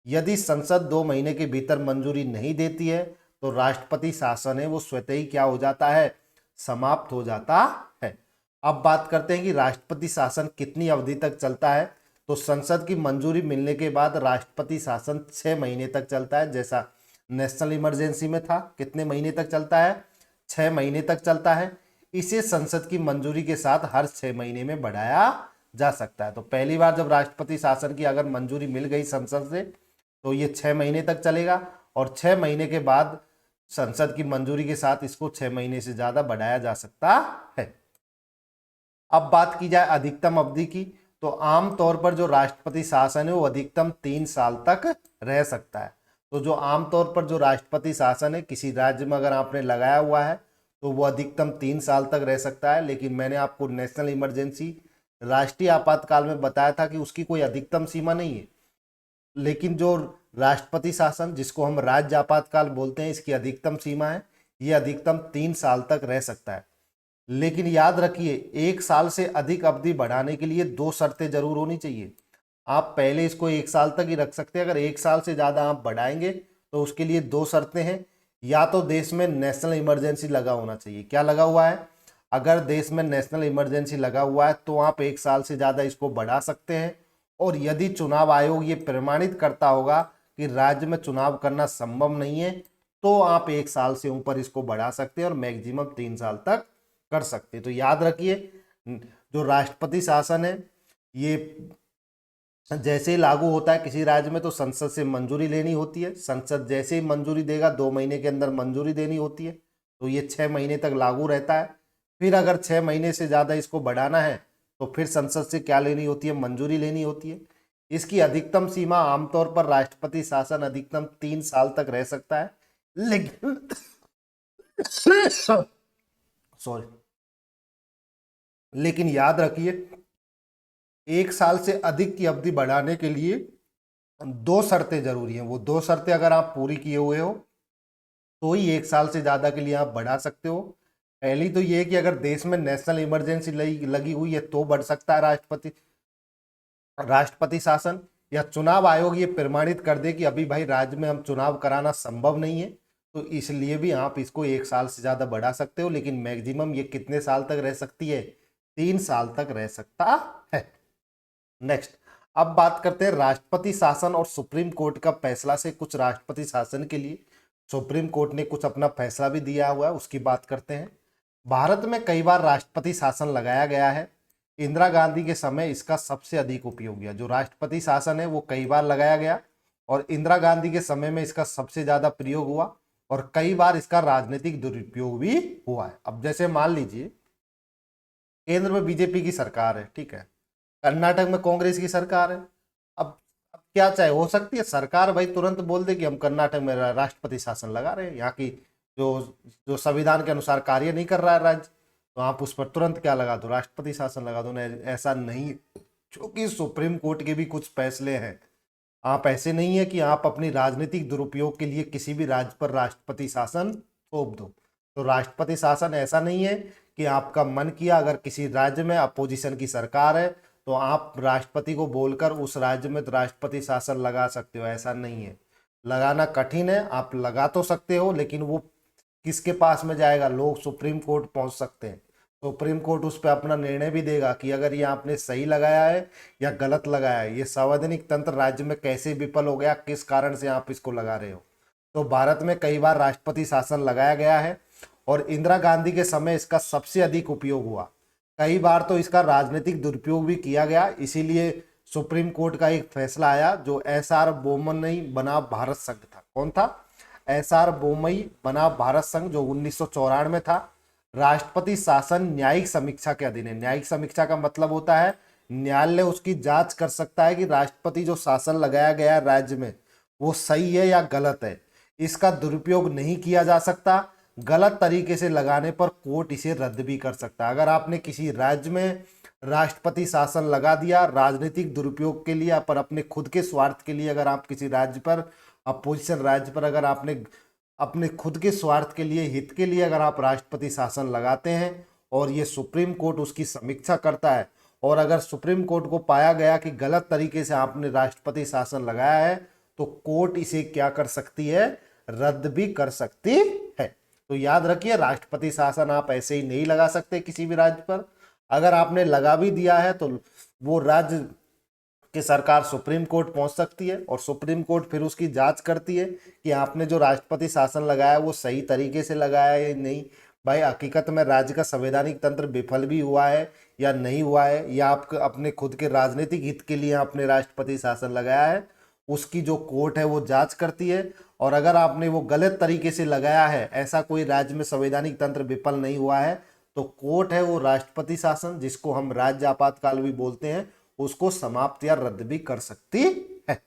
यदि संसद 2 महीने के भीतर मंजूरी नहीं देती है तो राष्ट्रपति शासन है वो स्वतः ही क्या हो जाता है? समाप्त हो जाता है। अब बात करते हैं कि राष्ट्रपति शासन कितनी अवधि तक चलता है। तो संसद की मंजूरी मिलने के बाद राष्ट्रपति शासन 6 महीने तक चलता है, जैसा नेशनल इमरजेंसी में था। कितने महीने तक चलता है? 6 महीने तक चलता है। इसे संसद की मंजूरी के साथ हर 6 महीने में बढ़ाया जा सकता है। तो पहली बार जब राष्ट्रपति शासन की अगर मंजूरी मिल गई संसद से तो ये 6 महीने तक चलेगा, और 6 महीने के बाद संसद की मंजूरी के साथ इसको 6 महीने से ज्यादा बढ़ाया जा सकता है। अब बात की जाए अधिकतम अवधि की, तो आमतौर पर जो राष्ट्रपति शासन है वो अधिकतम 3 साल तक रह सकता है। तो जो आमतौर पर जो राष्ट्रपति शासन है किसी राज्य में अगर आपने लगाया हुआ है तो वो अधिकतम 3 साल तक रह सकता है। लेकिन मैंने आपको नेशनल इमरजेंसी, राष्ट्रीय आपातकाल में बताया था कि उसकी कोई अधिकतम सीमा नहीं है। लेकिन जो राष्ट्रपति शासन जिसको हम राज्य आपातकाल बोलते हैं, इसकी अधिकतम सीमा है, ये अधिकतम 3 साल तक रह सकता है। लेकिन याद रखिए 1 साल से अधिक अवधि बढ़ाने के लिए 2 शर्तें जरूर होनी चाहिए। आप पहले इसको 1 साल तक ही रख सकते हैं, अगर 1 साल से ज़्यादा आप बढ़ाएंगे तो उसके लिए 2 शर्तें हैं। या तो देश में नेशनल इमरजेंसी लगा होना चाहिए। क्या लगा हुआ है? अगर देश में नेशनल इमरजेंसी लगा हुआ है तो आप 1 साल से ज़्यादा इसको बढ़ा सकते हैं। और यदि चुनाव आयोग ये प्रमाणित करता होगा कि राज्य में चुनाव करना संभव नहीं है तो आप 1 साल से ऊपर इसको बढ़ा सकते हैं और मैक्सिमम 3 साल तक कर सकते हैं। तो याद रखिए जो राष्ट्रपति शासन है ये जैसे ही लागू होता है किसी राज्य में तो संसद से मंजूरी लेनी होती है। संसद जैसे ही मंजूरी देगा 2 महीने के अंदर मंजूरी देनी होती है, तो ये 6 महीने तक लागू रहता है। फिर अगर 6 महीने से ज़्यादा इसको बढ़ाना है तो फिर संसद से क्या लेनी होती है? मंजूरी लेनी होती है। इसकी अधिकतम सीमा आमतौर पर राष्ट्रपति शासन अधिकतम 3 साल तक रह सकता है। लेकिन सॉरी, लेकिन याद रखिए 1 साल से अधिक की अवधि बढ़ाने के लिए 2 शर्तें जरूरी हैं। वो 2 शर्तें अगर आप पूरी किए हुए हो तो ही 1 साल से ज्यादा के लिए आप बढ़ा सकते हो। पहली तो ये है कि अगर देश में नेशनल इमरजेंसी लगी हुई है तो बढ़ सकता है राष्ट्रपति शासन, या चुनाव आयोग ये प्रमाणित कर दे कि अभी भाई राज्य में हम चुनाव कराना संभव नहीं है, तो इसलिए भी आप इसको 1 साल से ज्यादा बढ़ा सकते हो। लेकिन मैक्सिमम ये कितने साल तक रह सकती है? 3 साल तक रह सकता है। नेक्स्ट, अब बात करते हैं राष्ट्रपति शासन और सुप्रीम कोर्ट का फैसला से कुछ राष्ट्रपति शासन के लिए सुप्रीम कोर्ट ने कुछ अपना फैसला भी दिया हुआ है, उसकी बात करते हैं। भारत में कई बार राष्ट्रपति शासन लगाया गया है। इंदिरा गांधी के समय इसका सबसे अधिक उपयोग हुआ। जो राष्ट्रपति शासन है वो कई बार लगाया गया और इंदिरा गांधी के समय में इसका सबसे ज्यादा प्रयोग हुआ, और कई बार इसका राजनीतिक दुरुपयोग भी हुआ है। अब जैसे मान लीजिए केंद्र में बीजेपी की सरकार है, ठीक है, कर्नाटक में कांग्रेस की सरकार है। अब क्या चाहे हो सकती है सरकार भाई तुरंत बोल दे कि हम कर्नाटक में राष्ट्रपति शासन लगा रहे हैं, यहाँ की जो जो संविधान के अनुसार कार्य नहीं कर रहा है राज्य, तो आप उस पर तुरंत क्या लगा दो? राष्ट्रपति शासन लगा दो। ऐसा नहीं, क्योंकि सुप्रीम कोर्ट के भी कुछ फैसले हैं। आप ऐसे नहीं है कि आप अपनी राजनीतिक दुरुपयोग के लिए किसी भी राज्य पर राष्ट्रपति शासन थोप दो। तो राष्ट्रपति शासन ऐसा नहीं है कि आपका मन किया, अगर किसी राज्य में अपोजिशन की सरकार है तो आप राष्ट्रपति को बोलकर उस राज्य में राष्ट्रपति शासन लगा सकते हो। ऐसा नहीं है, लगाना कठिन है। आप लगा तो सकते हो लेकिन वो किसके पास में जाएगा? लोग सुप्रीम कोर्ट पहुंच सकते हैं। सुप्रीम कोर्ट उस पर अपना निर्णय भी देगा कि अगर ये आपने सही लगाया है या गलत लगाया है, ये संवैधानिक तंत्र राज्य में कैसे विफल हो गया, किस कारण से आप इसको लगा रहे हो। तो भारत में कई बार राष्ट्रपति शासन लगाया गया है और इंदिरा गांधी के समय इसका सबसे अधिक उपयोग हुआ। कई बार तो इसका राजनीतिक दुरुपयोग भी किया गया, इसीलिए सुप्रीम कोर्ट का एक फैसला आया जो एस.आर. बोममई बनाम भारत संघ था। कौन था? एस.आर. बोममई बनाम भारत संघ, जो 1994 में था। राष्ट्रपति शासन न्यायिक समीक्षा के अधीन है। न्यायिक समीक्षा का मतलब होता है न्यायालय उसकी जांच कर सकता है कि राष्ट्रपति जो शासन लगाया गया है राज्य में वो सही है या गलत है। इसका दुरुपयोग नहीं किया जा सकता। गलत तरीके से लगाने पर कोर्ट इसे रद्द भी कर सकता है। अगर आपने किसी राज्य में राष्ट्रपति शासन लगा दिया राजनीतिक दुरुपयोग के लिए, पर अपने खुद के स्वार्थ के लिए अगर आप किसी राज्य पर, अपोजिशन राज्य पर अगर आपने अपने खुद के स्वार्थ के लिए, हित के लिए अगर आप राष्ट्रपति शासन लगाते हैं और ये सुप्रीम कोर्ट उसकी समीक्षा करता है, और अगर सुप्रीम कोर्ट को पाया गया कि गलत तरीके से आपने राष्ट्रपति शासन लगाया है, तो कोर्ट इसे क्या कर सकती है, रद्द भी कर सकती है। तो याद रखिए, राष्ट्रपति शासन आप ऐसे ही नहीं लगा सकते किसी भी राज्य पर। अगर आपने लगा भी दिया है तो वो राज्य की सरकार सुप्रीम कोर्ट पहुंच सकती है, और सुप्रीम कोर्ट फिर उसकी जांच करती है कि आपने जो राष्ट्रपति शासन लगाया वो सही तरीके से लगाया है या नहीं। भाई हकीकत में राज्य का संवैधानिक तंत्र विफल भी हुआ है या नहीं हुआ है, या आप अपने खुद के राजनीतिक हित के लिए आपने राष्ट्रपति शासन लगाया है, उसकी जो कोर्ट है वो जांच करती है। और अगर आपने वो गलत तरीके से लगाया है, ऐसा कोई राज्य में संवैधानिक तंत्र विफल नहीं हुआ है, तो कोर्ट है वो राष्ट्रपति शासन, जिसको हम राज्य आपातकाल भी बोलते हैं, उसको समाप्त या रद्द भी कर सकती है।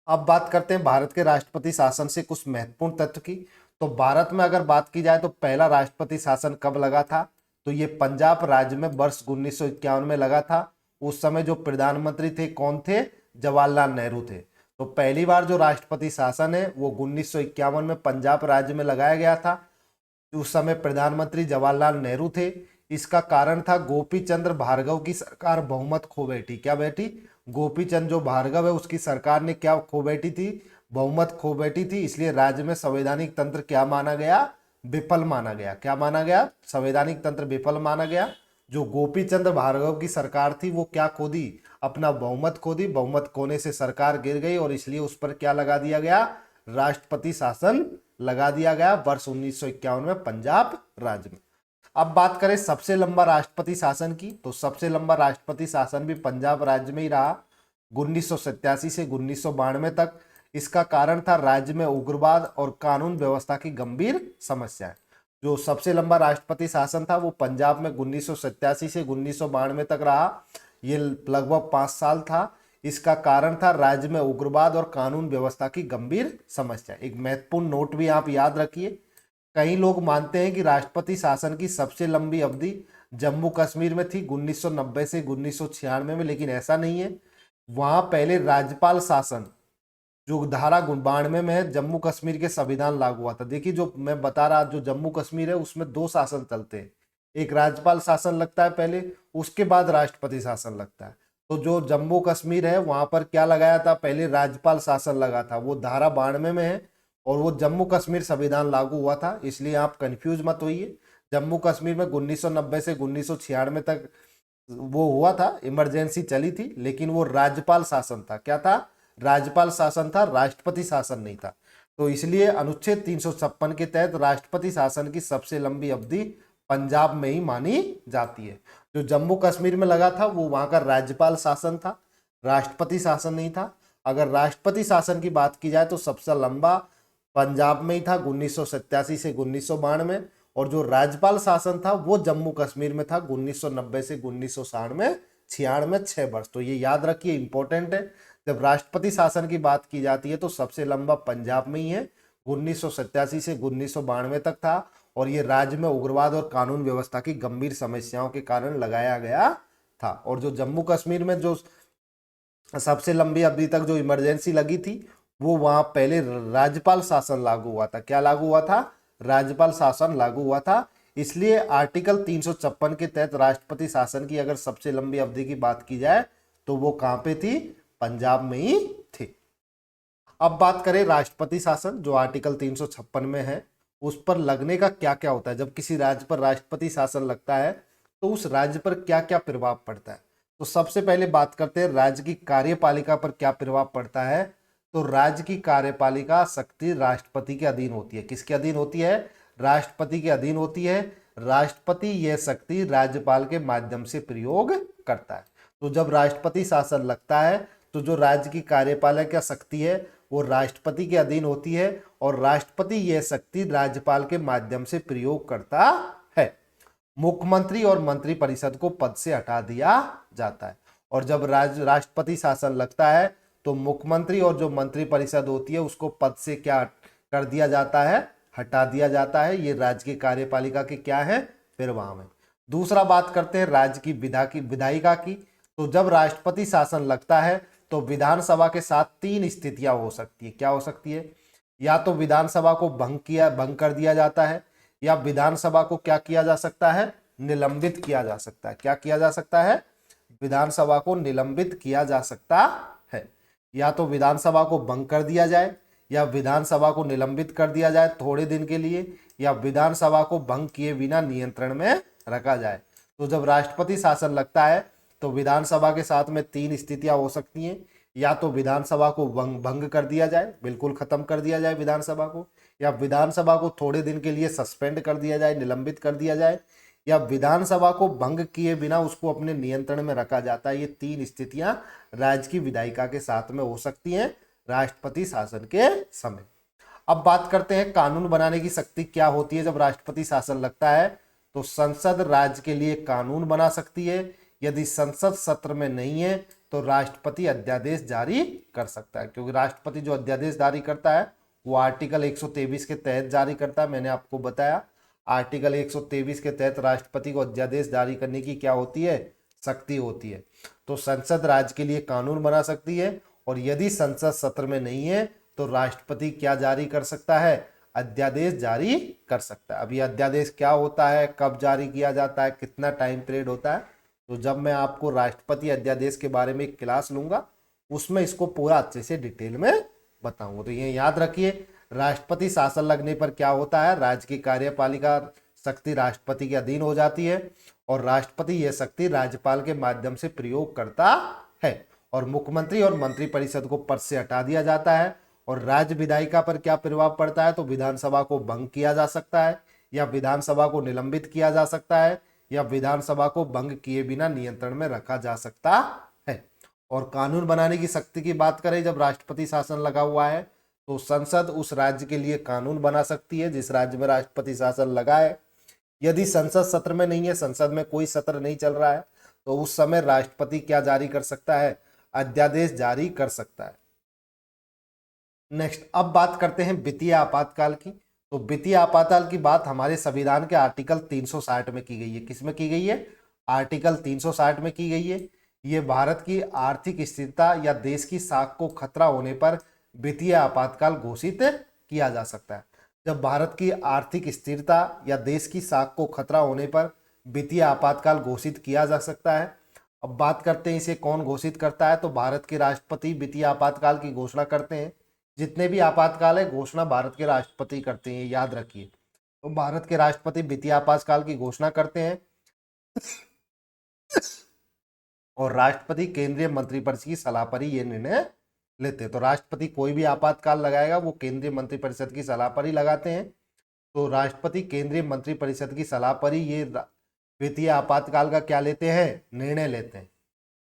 अब बात करते हैं भारत के राष्ट्रपति शासन से कुछ महत्वपूर्ण तथ्य की। तो भारत में अगर बात की जाए तो पहला राष्ट्रपति शासन कब लगा था, तो ये पंजाब राज्य में वर्ष 1951 में लगा था। उस समय जो प्रधानमंत्री थे कौन थे, जवाहरलाल नेहरू थे। तो पहली बार जो राष्ट्रपति शासन है वो 1951 में पंजाब राज्य में लगाया गया था। उस समय प्रधानमंत्री जवाहरलाल नेहरू थे। इसका कारण था गोपी चंद्र भार्गव की सरकार बहुमत खो बैठी। क्या बैठी, गोपी चंद्र जो भार्गव है उसकी सरकार ने क्या खो बैठी थी, बहुमत खो बैठी थी। इसलिए राज्य में संवैधानिक तंत्र क्या माना गया, विफल माना गया। क्या माना गया, संवैधानिक तंत्र विफल माना गया। जो गोपी चंद्र भार्गव की सरकार थी वो क्या खो दी, अपना बहुमत खो दी। बहुमत खोने से सरकार गिर गई और इसलिए उस पर क्या लगा दिया गया, राष्ट्रपति शासन लगा दिया गया वर्ष 1951 में पंजाब राज्य में। अब बात करें सबसे लंबा राष्ट्रपति शासन की, तो सबसे लंबा राष्ट्रपति शासन भी पंजाब राज्य में ही रहा 1987 से 1992 तक। इसका कारण था राज्य में उग्रवाद और कानून व्यवस्था की गंभीर समस्या है। जो सबसे लंबा राष्ट्रपति शासन था वो पंजाब में 1987 से 1992 तक रहा। ये लगभग 5 साल था। इसका कारण था राज्य में उग्रवाद और कानून व्यवस्था की गंभीर समस्या। एक महत्वपूर्ण नोट भी आप याद रखिए, कई लोग मानते हैं कि राष्ट्रपति शासन की सबसे लंबी अवधि जम्मू कश्मीर में थी 1990 से 1996 में, लेकिन ऐसा नहीं है। वहां पहले राज्यपाल शासन जो धारा 92 में है, जम्मू कश्मीर के संविधान लागू हुआ था। देखिए जो मैं बता रहा, जो जम्मू कश्मीर है उसमें 2 शासन चलते हैं, एक राज्यपाल शासन लगता है पहले, उसके बाद राष्ट्रपति शासन लगता है। तो जो जम्मू कश्मीर है वहां पर क्या लगाया था, पहले राज्यपाल शासन लगा था, वो धारा 92 में है, और वो जम्मू कश्मीर संविधान लागू हुआ था। इसलिए आप कंफ्यूज मत होइए। जम्मू कश्मीर में 1990 से 1996 तक वो हुआ था, इमरजेंसी चली थी, लेकिन वो राज्यपाल शासन था। क्या था, राज्यपाल शासन था, राष्ट्रपति शासन नहीं था। तो इसलिए अनुच्छेद 356 के तहत राष्ट्रपति शासन की सबसे लंबी अवधि पंजाब में ही मानी जाती है। जो जम्मू कश्मीर में लगा था वो वहां का राज्यपाल शासन था, राष्ट्रपति शासन नहीं था। अगर राष्ट्रपति शासन की बात की जाए तो सबसे लंबा पंजाब में ही था 1987 से 1992, और जो राज्यपाल शासन था वो जम्मू कश्मीर में था 1990 से 1996 6 वर्ष। तो ये याद रखिए, इंपॉर्टेंट है। जब राष्ट्रपति शासन की बात की जाती है तो सबसे लंबा पंजाब में ही है, 1987 से 1992 तक था, और ये राज्य में उग्रवाद और कानून व्यवस्था की गंभीर समस्याओं के कारण लगाया गया था। और जो जम्मू कश्मीर में जो सबसे लंबी अवधि तक जो इमरजेंसी लगी थी वो वहां पहले राज्यपाल शासन लागू हुआ था। क्या लागू हुआ था, राज्यपाल शासन लागू हुआ था। इसलिए आर्टिकल 356 के तहत राष्ट्रपति शासन की अगर सबसे लंबी अवधि की बात की जाए तो वो कहां पे थी, पंजाब में ही थी। अब बात करें राष्ट्रपति शासन जो आर्टिकल 356 में है, उस पर लगने का क्या क्या होता है। जब किसी राज्य पर राष्ट्रपति शासन लगता है तो उस राज्य पर क्या क्या प्रभाव पड़ता है। तो सबसे पहले बात करते हैं राज्य की कार्यपालिका पर क्या प्रभाव पड़ता है। तो राज्य की कार्यपालिका शक्ति राष्ट्रपति के अधीन होती है। किसके अधीन होती है, राष्ट्रपति के अधीन होती है। राष्ट्रपति यह शक्ति राज्यपाल के माध्यम से प्रयोग करता है। तो जब राष्ट्रपति शासन लगता है तो जो राज्य की कार्यपालिका शक्ति है वो राष्ट्रपति के अधीन होती है, और राष्ट्रपति यह शक्ति राज्यपाल के माध्यम से प्रयोग करता है। मुख्यमंत्री और मंत्रिपरिषद को पद से हटा दिया जाता है। और जब राष्ट्रपति शासन लगता है तो मुख्यमंत्री और जो मंत्रिपरिषद होती है उसको पद से क्या कर दिया जाता है, हटा दिया जाता है। ये राज्य की कार्यपालिका के क्या है, प्रभाव है। दूसरा बात करते हैं राज्य की विधायिका की। तो जब राष्ट्रपति शासन लगता है तो विधानसभा के साथ तीन स्थितियां हो सकती है। क्या हो सकती है? या तो विधानसभा को भंग कर दिया जाता है, या विधानसभा को क्या किया जा सकता है? निलंबित किया जा सकता है। क्या किया जा सकता है? विधानसभा को निलंबित किया जा सकता है। या तो विधानसभा को भंग कर दिया जाए, या विधानसभा को निलंबित कर दिया जाए थोड़े दिन के लिए, या विधानसभा को भंग किए बिना नियंत्रण में रखा जाए। तो जब राष्ट्रपति शासन लगता है तो विधानसभा के साथ में तीन स्थितियां हो सकती हैं। या तो विधानसभा को भंग कर दिया जाए, बिल्कुल खत्म कर दिया जाए विधानसभा को, या विधानसभा को थोड़े दिन के लिए सस्पेंड कर दिया जाए, निलंबित कर दिया जाए, या विधानसभा को भंग किए बिना उसको अपने नियंत्रण में रखा जाता है। ये तीन स्थितियां राज्य की विधायिका के साथ में हो सकती हैं राष्ट्रपति शासन के समय। अब बात करते हैं कानून बनाने की शक्ति क्या होती है जब राष्ट्रपति शासन लगता है। तो संसद राज्य के लिए कानून बना सकती है। यदि संसद सत्र में नहीं है तो राष्ट्रपति अध्यादेश जारी कर सकता है, क्योंकि राष्ट्रपति जो अध्यादेश जारी करता है वो आर्टिकल 123 के तहत जारी करता है। मैंने आपको बताया आर्टिकल 123 के तहत राष्ट्रपति को अध्यादेश जारी करने की क्या होती है? शक्ति होती है। तो संसद राज्य के लिए कानून बना सकती है, और यदि संसद सत्र में नहीं है तो राष्ट्रपति क्या जारी कर सकता है? अध्यादेश जारी कर सकता है। अब ये अध्यादेश क्या होता है, कब जारी किया जाता है, कितना टाइम पीरियड होता है, तो जब मैं आपको राष्ट्रपति अध्यादेश के बारे में एक क्लास लूंगा उसमें इसको पूरा अच्छे से डिटेल में बताऊंगा। तो ये याद रखिए, राष्ट्रपति शासन लगने पर क्या होता है? राज्य की कार्यपालिका शक्ति राष्ट्रपति के अधीन हो जाती है, और राष्ट्रपति यह शक्ति राज्यपाल के माध्यम से प्रयोग करता है, और मुख्यमंत्री और मंत्रिपरिषद को पद से हटा दिया जाता है। और राज्य विधायिका पर क्या प्रभाव पड़ता है? तो विधानसभा को भंग किया जा सकता है, या विधानसभा को निलंबित किया जा सकता है, या विधानसभा को भंग किए बिना नियंत्रण में रखा जा सकता है। और कानून बनाने की शक्ति की बात करें जब राष्ट्रपति शासन लगा हुआ है तो संसद उस राज्य के लिए कानून बना सकती है जिस राज्य में राष्ट्रपति शासन लगा है। यदि संसद सत्र में नहीं है, संसद में कोई सत्र नहीं चल रहा है, तो उस समय राष्ट्रपति क्या जारी कर सकता है? अध्यादेश जारी कर सकता है। नेक्स्ट, अब बात करते हैं वित्तीय आपातकाल की। तो वित्तीय आपातकाल की बात हमारे संविधान के आर्टिकल 360 में की गई है। किस में की गई है? आर्टिकल 360 में की गई है। ये भारत की आर्थिक स्थिरता या देश की साख को खतरा होने पर वित्तीय आपातकाल घोषित किया जा सकता है। जब भारत की आर्थिक स्थिरता या देश की साख को खतरा होने पर वित्तीय आपातकाल घोषित किया जा सकता है। अब बात करते हैं इसे कौन घोषित करता है। तो भारत के राष्ट्रपति वित्तीय आपातकाल की घोषणा करते हैं। जितने भी आपातकाल है घोषणा भारत के राष्ट्रपति करते हैं, याद रखिए। तो भारत के राष्ट्रपति वित्तीय आपातकाल की घोषणा करते हैं, और राष्ट्रपति केंद्रीय मंत्रिपरिषद की सलाह पर ही ये निर्णय लेते हैं। तो राष्ट्रपति कोई भी आपातकाल लगाएगा वो केंद्रीय मंत्रिपरिषद की सलाह पर ही लगाते हैं। तो राष्ट्रपति केंद्रीय मंत्रिपरिषद की सलाह पर ही ये वित्तीय आपातकाल का क्या लेते हैं? निर्णय लेते हैं।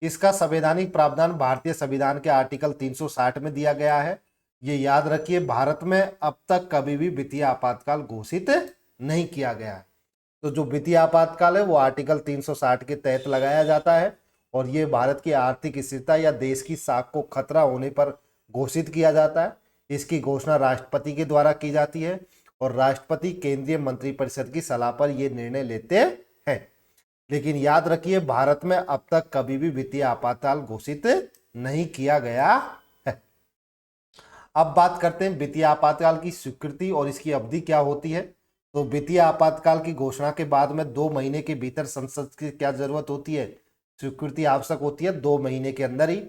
इसका संवैधानिक प्रावधान भारतीय संविधान के आर्टिकल 360 में दिया गया है। ये याद रखिए, भारत में अब तक कभी भी वित्तीय आपातकाल घोषित नहीं किया गया है। तो जो वित्तीय आपातकाल है वो आर्टिकल 360 के तहत लगाया जाता है, और ये भारत की आर्थिक स्थिरता या देश की साख को खतरा होने पर घोषित किया जाता है। इसकी घोषणा राष्ट्रपति के द्वारा की जाती है, और राष्ट्रपति केंद्रीय मंत्रिपरिषद की सलाह पर यह निर्णय लेते हैं। लेकिन याद रखिए, भारत में अब तक कभी भी वित्तीय आपातकाल घोषित नहीं किया गया है। अब बात करते हैं वित्तीय आपातकाल की स्वीकृति और इसकी अवधि क्या होती है। तो वित्तीय आपातकाल की घोषणा के बाद में 2 महीने के भीतर संसद की क्या जरूरत होती है? स्वीकृति आवश्यक होती है 2 महीने के अंदर ही।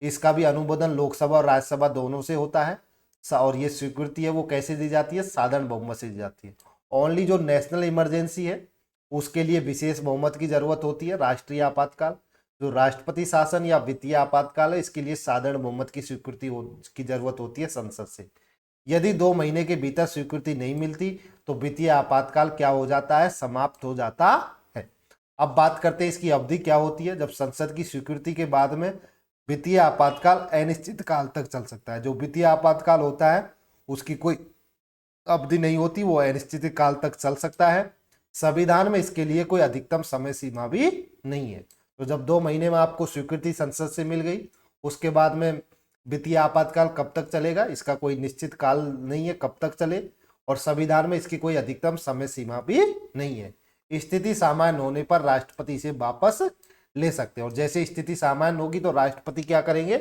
इसका भी अनुमोदन लोकसभा और राज्यसभा दोनों से होता है, और ये स्वीकृति है वो कैसे दी जाती है? साधारण बहुमत से दी जाती है। ओनली जो नेशनल इमरजेंसी है उसके लिए विशेष बहुमत की जरूरत होती है। राष्ट्रीय आपातकाल, जो राष्ट्रपति शासन या वित्तीय आपातकाल है, इसके लिए साधारण बहुमत की स्वीकृति की जरूरत होती है संसद से। यदि 2 महीने के भीतर स्वीकृति नहीं मिलती तो वित्तीय आपातकाल क्या हो जाता है? समाप्त हो जाता है। अब बात करते हैं इसकी अवधि क्या होती है। जब संसद की स्वीकृति के बाद में वित्तीय आपातकाल अनिश्चित काल तक चल सकता है। जो वित्तीय आपातकाल होता है उसकी कोई अवधि नहीं होती, वो अनिश्चित काल तक चल सकता है। संविधान में इसके लिए कोई अधिकतम समय सीमा भी नहीं है। तो जब 2 महीने में आपको स्वीकृति संसद से मिल गई, उसके बाद में वित्तीय आपातकाल कब तक चलेगा इसका कोई निश्चित काल नहीं है कब तक चले, और संविधान में इसकी कोई अधिकतम समय सीमा भी नहीं है। स्थिति सामान्य होने पर राष्ट्रपति इसे वापस ले सकते हैं। और जैसे स्थिति सामान्य होगी तो राष्ट्रपति क्या करेंगे,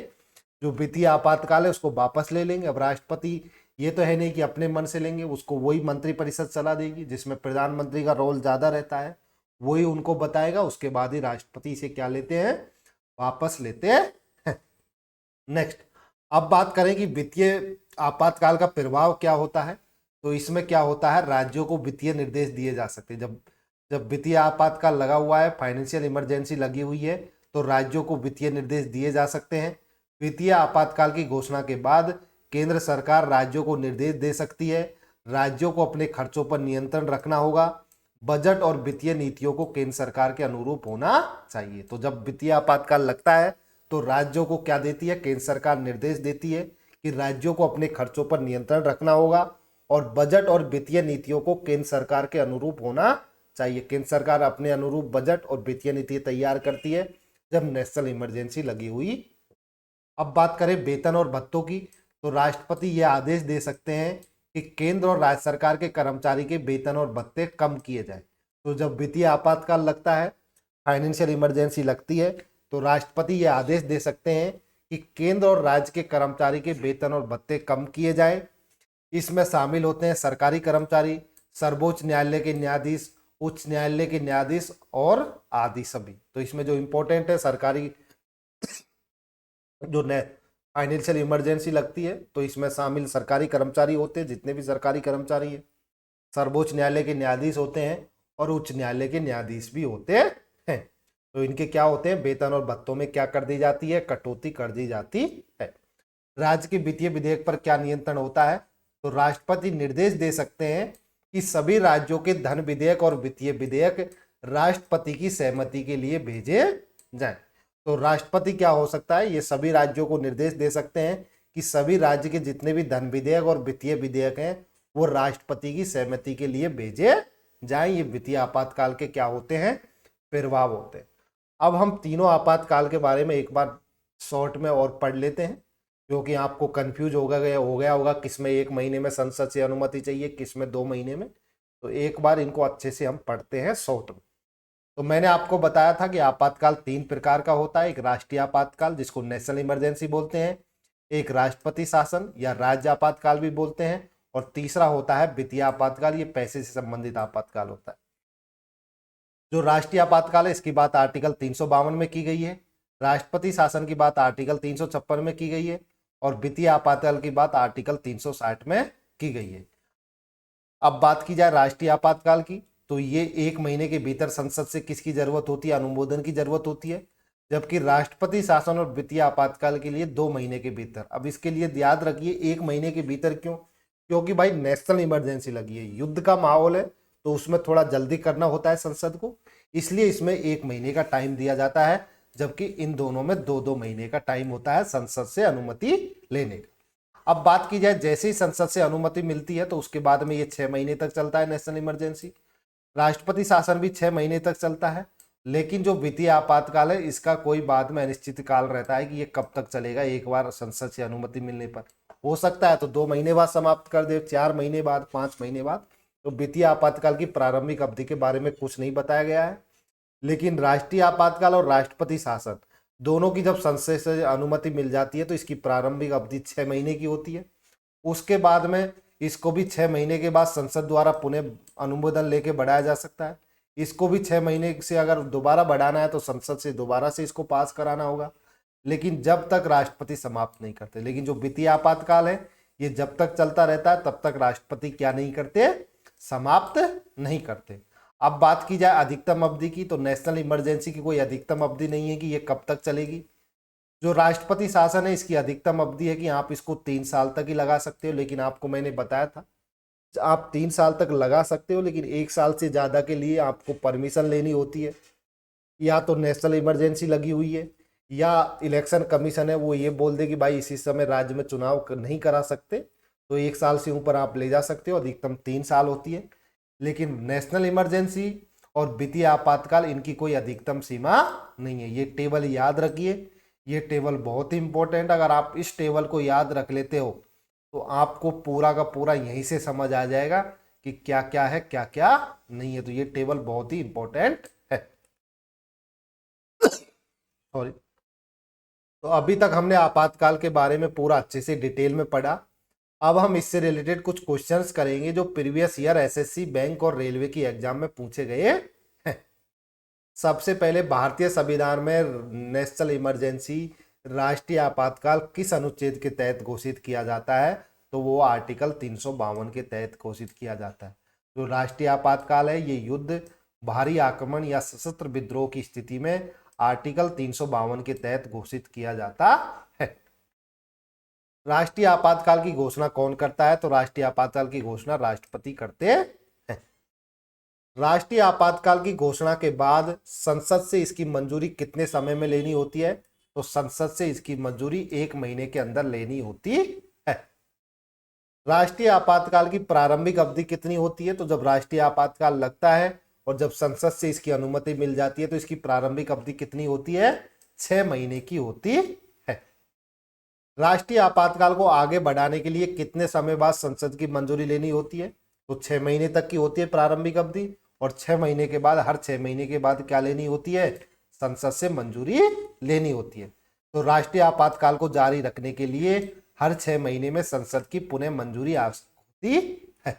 जो वित्तीय आपातकाल है उसको वापस ले लेंगे। अब राष्ट्रपति ये तो है नहीं कि अपने मन से लेंगे, उसको वही मंत्रिपरिषद सलाह देगी जिसमें प्रधानमंत्री का रोल ज्यादा रहता है, वही उनको बताएगा, उसके बाद ही राष्ट्रपति इसे क्या लेते हैं, वापस लेते हैं। नेक्स्ट, अब बात करें कि वित्तीय आपातकाल का प्रभाव क्या होता है। तो इसमें क्या होता है, राज्यों को वित्तीय निर्देश दिए जा सकते हैं। जब जब वित्तीय आपातकाल लगा हुआ है, फाइनेंशियल इमरजेंसी लगी हुई है, तो राज्यों को वित्तीय निर्देश दिए जा सकते हैं। वित्तीय आपातकाल की घोषणा के बाद केंद्र सरकार राज्यों को निर्देश दे सकती है। राज्यों को अपने खर्चों पर नियंत्रण रखना होगा। बजट और वित्तीय नीतियों को केंद्र सरकार के अनुरूप होना चाहिए। तो जब वित्तीय आपातकाल लगता है तो राज्यों को क्या देती है, केंद्र सरकार निर्देश देती है कि राज्यों को अपने खर्चों पर नियंत्रण रखना होगा और बजट और वित्तीय नीतियों को केंद्र सरकार के अनुरूप होना चाहिए। केंद्र सरकार अपने अनुरूप बजट और वित्तीय नीति तैयार करती है जब नेशनल इमरजेंसी लगी हुई। अब बात करें वेतन और भत्तों की, तो राष्ट्रपति यह आदेश दे सकते हैं कि केंद्र और राज्य सरकार के कर्मचारी के वेतन और भत्ते कम किए जाए। तो जब वित्तीय आपातकाल लगता है, फाइनेंशियल इमरजेंसी लगती है, तो राष्ट्रपति यह आदेश दे सकते हैं कि केंद्र और राज्य के कर्मचारी के वेतन और भत्ते कम किए जाए। इसमें शामिल होते हैं सरकारी कर्मचारी, सर्वोच्च न्यायालय के न्यायाधीश, उच्च न्यायालय के न्यायाधीश और आदि सभी। तो इसमें जो इम्पोर्टेंट है, सरकारी जो फाइनेंशियल इमरजेंसी लगती है तो इसमें शामिल सरकारी कर्मचारी होते हैं, जितने भी सरकारी कर्मचारी हैं, सर्वोच्च न्यायालय के न्यायाधीश होते हैं और उच्च न्यायालय के न्यायाधीश भी होते हैं। तो इनके क्या होते हैं, वेतन और भत्तों में क्या कर दी जाती है, कटौती कर दी जाती है। राज्य के वित्तीय विधेयक पर क्या नियंत्रण होता है, तो राष्ट्रपति निर्देश दे सकते हैं कि सभी राज्यों के धन विधेयक और वित्तीय विधेयक राष्ट्रपति की सहमति के लिए भेजे जाएं। तो राष्ट्रपति क्या हो सकता है, ये सभी राज्यों को निर्देश दे सकते हैं कि सभी राज्य के जितने भी धन विधेयक और वित्तीय विधेयक हैं वो राष्ट्रपति की सहमति के लिए भेजे जाएं। ये वित्तीय आपातकाल के क्या होते हैं, प्रभाव होते हैं। अब हम तीनों आपातकाल के बारे में एक बार शॉर्ट में और पढ़ लेते हैं, क्योंकि आपको कंफ्यूज हो गया होगा किसमें 1 महीने में संसद से अनुमति चाहिए, किसमें 2 महीने में। तो एक बार इनको अच्छे से हम पढ़ते हैं शॉर्ट में। तो मैंने आपको बताया था कि आपातकाल 3 प्रकार का होता है। एक राष्ट्रीय आपातकाल जिसको नेशनल इमरजेंसी बोलते हैं, एक राष्ट्रपति शासन या राज्य आपातकाल भी बोलते हैं, और तीसरा होता है वित्तीय आपातकाल, ये पैसे से संबंधित आपातकाल होता है। जो राष्ट्रीय आपातकाल है इसकी बात आर्टिकल 352 में की गई है, राष्ट्रपति शासन की बात आर्टिकल 356 में की गई है, और वित्तीय आपातकाल की बात आर्टिकल 360 में की गई है। अब बात की जाए राष्ट्रीय आपातकाल की, तो ये 1 महीने के भीतर संसद से किसकी जरूरत होती है, अनुमोदन की जरूरत होती है, जबकि राष्ट्रपति शासन और वित्तीय आपातकाल के लिए 2 महीने के भीतर। अब इसके लिए याद रखिए 1 महीने के भीतर क्यों, क्योंकि भाई नेशनल इमरजेंसी लगी है, युद्ध का माहौल है, तो उसमें थोड़ा जल्दी करना होता है संसद को, इसलिए इसमें 1 महीने का टाइम दिया जाता है, जबकि इन दोनों में 2-2 महीने का टाइम होता है संसद से अनुमति लेने का। अब बात की जाए, जैसे ही संसद से अनुमति मिलती है तो उसके बाद में ये 6 महीने तक चलता है नेशनल इमरजेंसी। राष्ट्रपति शासन भी 6 महीने तक चलता है, लेकिन जो वित्तीय आपातकाल है इसका कोई बाद में अनिश्चित काल रहता है कि ये कब तक चलेगा। एक बार संसद से अनुमति मिलने पर हो सकता है तो 2 महीने बाद समाप्त कर दे, 4 महीने बाद, 5 महीने बाद। तो वित्तीय आपातकाल की प्रारंभिक अवधि के बारे में कुछ नहीं बताया गया है, लेकिन राष्ट्रीय आपातकाल और राष्ट्रपति शासन दोनों की जब संसद से अनुमति मिल जाती है तो इसकी प्रारंभिक अवधि 6 महीने की होती है। उसके बाद में इसको भी 6 महीने के बाद संसद द्वारा पुनः अनुमोदन लेके बढ़ाया जा सकता है। इसको भी 6 महीने से अगर दोबारा बढ़ाना है तो संसद से दोबारा से इसको पास कराना होगा, लेकिन जब तक राष्ट्रपति समाप्त नहीं करते। लेकिन जो वित्तीय आपातकाल है ये जब तक चलता रहता है तब तक राष्ट्रपति क्या नहीं करते, समाप्त नहीं करते। अब बात की जाए अधिकतम अवधि की, तो नेशनल इमरजेंसी की कोई अधिकतम अवधि नहीं है कि ये कब तक चलेगी। जो राष्ट्रपति शासन है इसकी अधिकतम अवधि है कि आप इसको 3 साल तक ही लगा सकते हो, लेकिन आपको मैंने बताया था आप 3 साल तक लगा सकते हो, लेकिन 1 साल से ज़्यादा के लिए आपको परमिशन लेनी होती है। या तो नेशनल इमरजेंसी लगी हुई है या इलेक्शन कमीशन है वो ये बोल दे कि भाई इसी समय राज्य में चुनाव नहीं करा सकते, तो 1 साल से ऊपर आप ले जा सकते हो, अधिकतम 3 साल होती है। लेकिन नेशनल इमरजेंसी और वित्तीय आपातकाल इनकी कोई अधिकतम सीमा नहीं है। ये टेबल याद रखिए, ये टेबल बहुत ही इंपॉर्टेंट। अगर आप इस टेबल को याद रख लेते हो तो आपको पूरा का पूरा यहीं से समझ आ जाएगा कि क्या क्या है क्या क्या नहीं है। तो ये टेबल बहुत ही इंपॉर्टेंट है। सॉरी। तो अभी तक हमने आपातकाल के बारे में पूरा अच्छे से डिटेल में पढ़ा। अब हम इससे रिलेटेड कुछ क्वेश्चंस करेंगे जो प्रीवियस ईयर एसएससी, बैंक और रेलवे की एग्जाम में पूछे गए हैं। सबसे पहले भारतीय संविधान में नेशनल इमरजेंसी, राष्ट्रीय आपातकाल किस अनुच्छेद के तहत घोषित किया जाता है? तो वो आर्टिकल 352 के तहत घोषित किया जाता है। जो राष्ट्रीय आपातकाल है ये युद्ध, भारी आक्रमण या सशस्त्र विद्रोह की स्थिति में आर्टिकल 352 के तहत घोषित किया जाता है। राष्ट्रीय आपातकाल की घोषणा कौन करता है? तो राष्ट्रीय आपातकाल की घोषणा राष्ट्रपति करते हैं। राष्ट्रीय आपातकाल की घोषणा के बाद संसद से इसकी मंजूरी कितने समय में लेनी होती है? तो संसद से इसकी मंजूरी 1 महीने के अंदर लेनी होती है। राष्ट्रीय आपातकाल की प्रारंभिक अवधि कितनी होती है? तो जब राष्ट्रीय आपातकाल लगता है और जब संसद से इसकी अनुमति मिल जाती है तो इसकी प्रारंभिक अवधि कितनी होती है? 6 महीने की होती है। राष्ट्रीय आपातकाल को आगे बढ़ाने के लिए कितने समय बाद संसद की मंजूरी लेनी होती है? तो 6 महीने तक की होती है प्रारंभिक अवधि, और 6 महीने के बाद, हर 6 महीने के बाद क्या लेनी होती है? संसद से मंजूरी लेनी होती है। तो राष्ट्रीय आपातकाल को जारी रखने के लिए हर 6 महीने में संसद की पुनः मंजूरी आवश्यक होती है।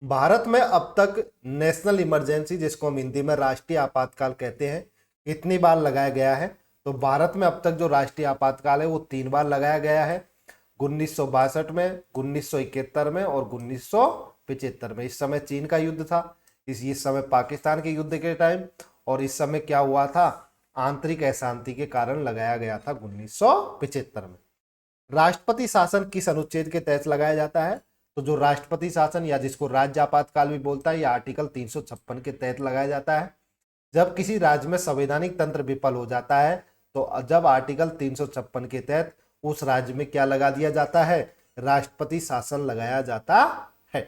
भारत में अब तक नेशनल इमरजेंसी, जिसको हम हिंदी में राष्ट्रीय आपातकाल कहते हैं, कितनी बार लगाया गया है? तो भारत में अब तक जो राष्ट्रीय आपातकाल है वो 3 बार लगाया गया है। 1962 में, 1971 में और 1975 में। इस समय चीन का युद्ध था, इस समय पाकिस्तान के युद्ध के टाइम, और इस समय क्या हुआ था? आंतरिक अशांति के कारण लगाया गया था 1975 में। राष्ट्रपति शासन किस अनुच्छेद के तहत लगाया जाता है? तो जो राष्ट्रपति शासन, या जिसको राज्य आपातकाल भी बोलता है, यह आर्टिकल 356 के तहत लगाया जाता है। जब किसी राज्य में संवैधानिक तंत्र विफल हो जाता है तो जब आर्टिकल 356 के तहत उस राज्य में क्या लगा दिया जाता है? राष्ट्रपति शासन लगाया जाता है।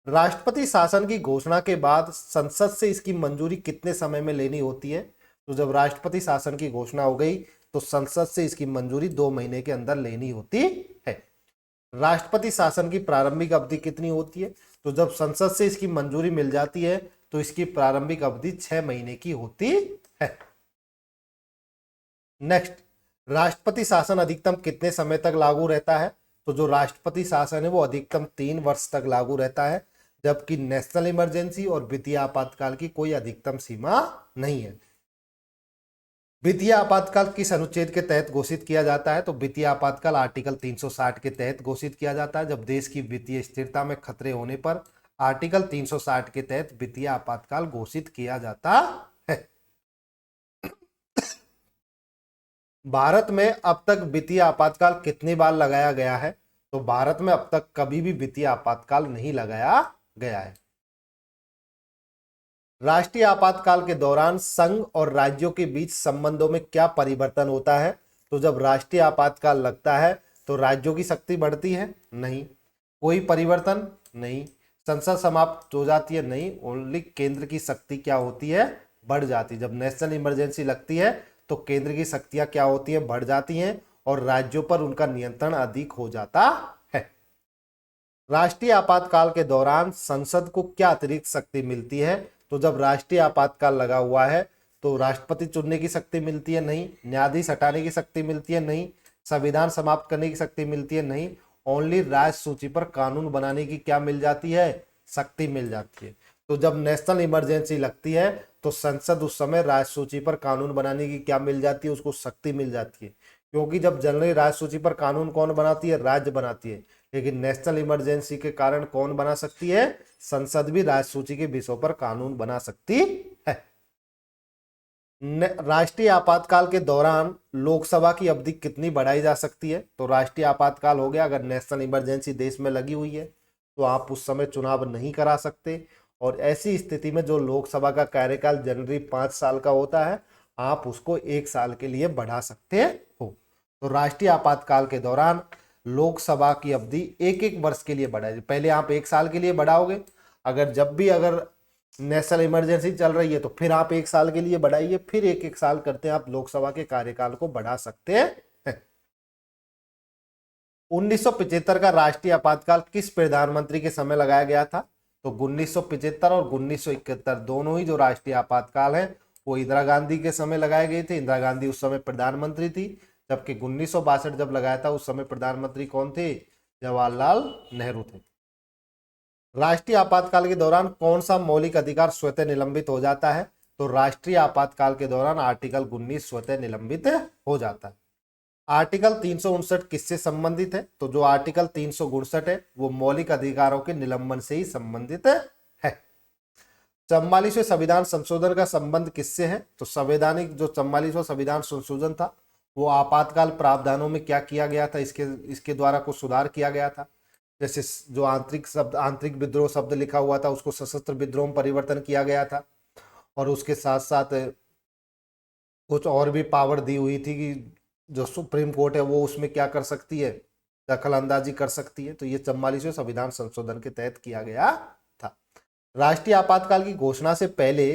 राष्ट्रपति शासन की घोषणा के बाद संसद से इसकी मंजूरी कितने समय में लेनी होती है? तो जब राष्ट्रपति शासन की घोषणा हो गई तो संसद से इसकी मंजूरी 2 महीने के अंदर लेनी होती है। राष्ट्रपति शासन की प्रारंभिक अवधि कितनी होती है? तो जब संसद से इसकी मंजूरी मिल जाती है तो इसकी प्रारंभिक अवधि 6 महीने की होती है। नेक्स्ट, राष्ट्रपति शासन अधिकतम कितने समय तक लागू रहता है? तो जो राष्ट्रपति शासन है वो अधिकतम 3 वर्ष तक लागू रहता है, जबकि नेशनल इमरजेंसी और वित्तीय आपातकाल की कोई अधिकतम सीमा नहीं है। वित्तीय आपातकाल किस अनुच्छेद के तहत घोषित किया जाता है? तो वित्तीय आपातकाल आर्टिकल 360 के तहत घोषित किया जाता है। जब देश की वित्तीय स्थिरता में खतरे होने पर आर्टिकल 360 के तहत वित्तीय आपातकाल घोषित किया जाता है। भारत में अब तक वित्तीय आपातकाल कितनी बार लगाया गया है? तो भारत में अब तक कभी भी वित्तीय आपातकाल नहीं लगाया गया है। राष्ट्रीय आपातकाल के दौरान संघ और राज्यों के बीच संबंधों में क्या परिवर्तन होता है? तो जब राष्ट्रीय आपातकाल लगता है तो राज्यों की शक्ति बढ़ती है? नहीं। कोई परिवर्तन नहीं। संसद समाप्त हो जाती है? नहीं। ओनली केंद्र की शक्ति क्या होती है? बढ़ जाती है। जब नेशनल इमरजेंसी लगती है तो केंद्र की शक्तियां क्या होती हैं? बढ़ जाती हैं और राज्यों पर उनका नियंत्रण अधिक हो जाता है। राष्ट्रीय आपातकाल के दौरान संसद को क्या अतिरिक्त शक्ति मिलती है? तो जब राष्ट्रीय आपातकाल लगा हुआ है तो राष्ट्रपति चुनने की शक्ति मिलती है? नहीं। न्यायाधीश हटाने की शक्ति मिलती है? नहीं। संविधान समाप्त करने की शक्ति मिलती है? नहीं। ओनली राज्य सूची पर कानून बनाने की क्या मिल जाती है? शक्ति मिल जाती है। तो जब नेशनल इमरजेंसी लगती है तो संसद उस समय राज्य सूची पर कानून बनाने की क्या मिल जाती है? उसको शक्ति मिल जाती है, क्योंकि जब जनरली राज्य सूची पर कानून कौन बनाती है? राज्य बनाती है। लेकिन नेशनल इमरजेंसी के कारण कौन बना सकती है? संसद भी राज्य सूची के विषयों पर कानून बना सकती है। राष्ट्रीय आपातकाल के दौरान लोकसभा की अवधि कितनी बढ़ाई जा सकती है? तो राष्ट्रीय आपातकाल हो गया, अगर नेशनल इमरजेंसी देश में लगी हुई है तो आप उस समय चुनाव नहीं करा सकते, और ऐसी स्थिति में जो लोकसभा का कार्यकाल जनरली 5 साल का होता है, आप उसको 1 साल के लिए बढ़ा सकते हो। तो राष्ट्रीय आपातकाल के दौरान लोकसभा की अवधि 1-1 वर्ष के लिए बढ़ाई। पहले आप 1 साल के लिए बढ़ाओगे, अगर नेशनल इमरजेंसी चल रही है तो फिर आप 1 साल के लिए बढ़ाइए, फिर 1-1 साल करते हैं आप लोकसभा के कार्यकाल को बढ़ा सकते हैं। 1975 का राष्ट्रीय आपातकाल किस प्रधानमंत्री के समय लगाया गया था? तो 1975 और 1971 दोनों ही जो राष्ट्रीय आपातकाल है वो इंदिरा गांधी के समय लगाए गए थे। इंदिरा गांधी उस समय प्रधानमंत्री थी, जबकि 1962 जब लगाया था उस समय प्रधानमंत्री कौन थे? जवाहरलाल नेहरू थे। राष्ट्रीय आपातकाल के दौरान कौन सा मौलिक अधिकार स्वतः निलंबित हो जाता है? तो राष्ट्रीय आपातकाल के दौरान आर्टिकल 19 स्वतः निलंबित हो जाता है। आर्टिकल 359 किससे संबंधित है? तो जो आर्टिकल 359 है वो मौलिक अधिकारों के निलंबन से ही संबंधित है। 44वें संविधान संशोधन का संबंध किससे है? तो संवैधानिक जो 44वां संविधान संशोधन था वो आपातकाल प्रावधानों में क्या किया गया था, इसके द्वारा कुछ सुधार किया गया था। जैसे जो आंतरिक विद्रोह शब्द लिखा हुआ था उसको सशस्त्र विद्रोह में परिवर्तन किया गया था, और उसके साथ साथ कुछ और भी पावर दी हुई थी कि जो सुप्रीम कोर्ट है वो उसमें क्या कर सकती है? दखल अंदाजी कर सकती है। तो ये 44वें संविधान संशोधन के तहत किया गया था। राष्ट्रीय आपातकाल की घोषणा से पहले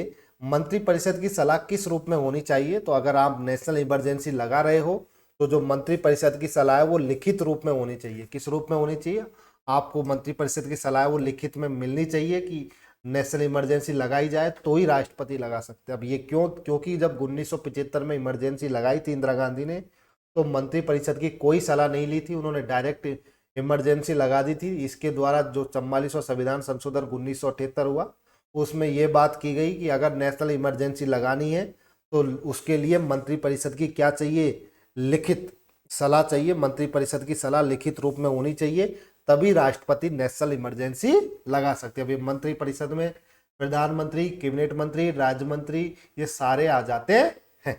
मंत्रिपरिषद की सलाह किस रूप में होनी चाहिए? तो अगर आप नेशनल इमरजेंसी लगा रहे हो तो जो मंत्रिपरिषद की सलाह है वो लिखित रूप में होनी चाहिए। किस रूप में होनी चाहिए? आपको मंत्रिपरिषद की सलाह है वो लिखित में मिलनी चाहिए कि नेशनल इमरजेंसी लगाई जाए तो ही राष्ट्रपति लगा सकते हैं। अब ये क्यों? क्योंकि जब 1975 में इमरजेंसी लगाई थी इंदिरा गांधी ने तो मंत्रिपरिषद की कोई सलाह नहीं ली थी, उन्होंने डायरेक्ट इमरजेंसी लगा दी थी। इसके द्वारा जो 44वां संविधान संशोधन 1978 हुआ उसमें ये बात की गई कि अगर नेशनल इमरजेंसी लगानी है तो उसके लिए मंत्रिपरिषद की क्या चाहिए? लिखित सलाह चाहिए। मंत्रिपरिषद की सलाह लिखित रूप में होनी चाहिए, तभी राष्ट्रपति नेशनल इमरजेंसी लगा सकते हैं। अभी मंत्रिपरिषद में प्रधानमंत्री, कैबिनेट मंत्री, राज्य मंत्री ये सारे आ जाते हैं।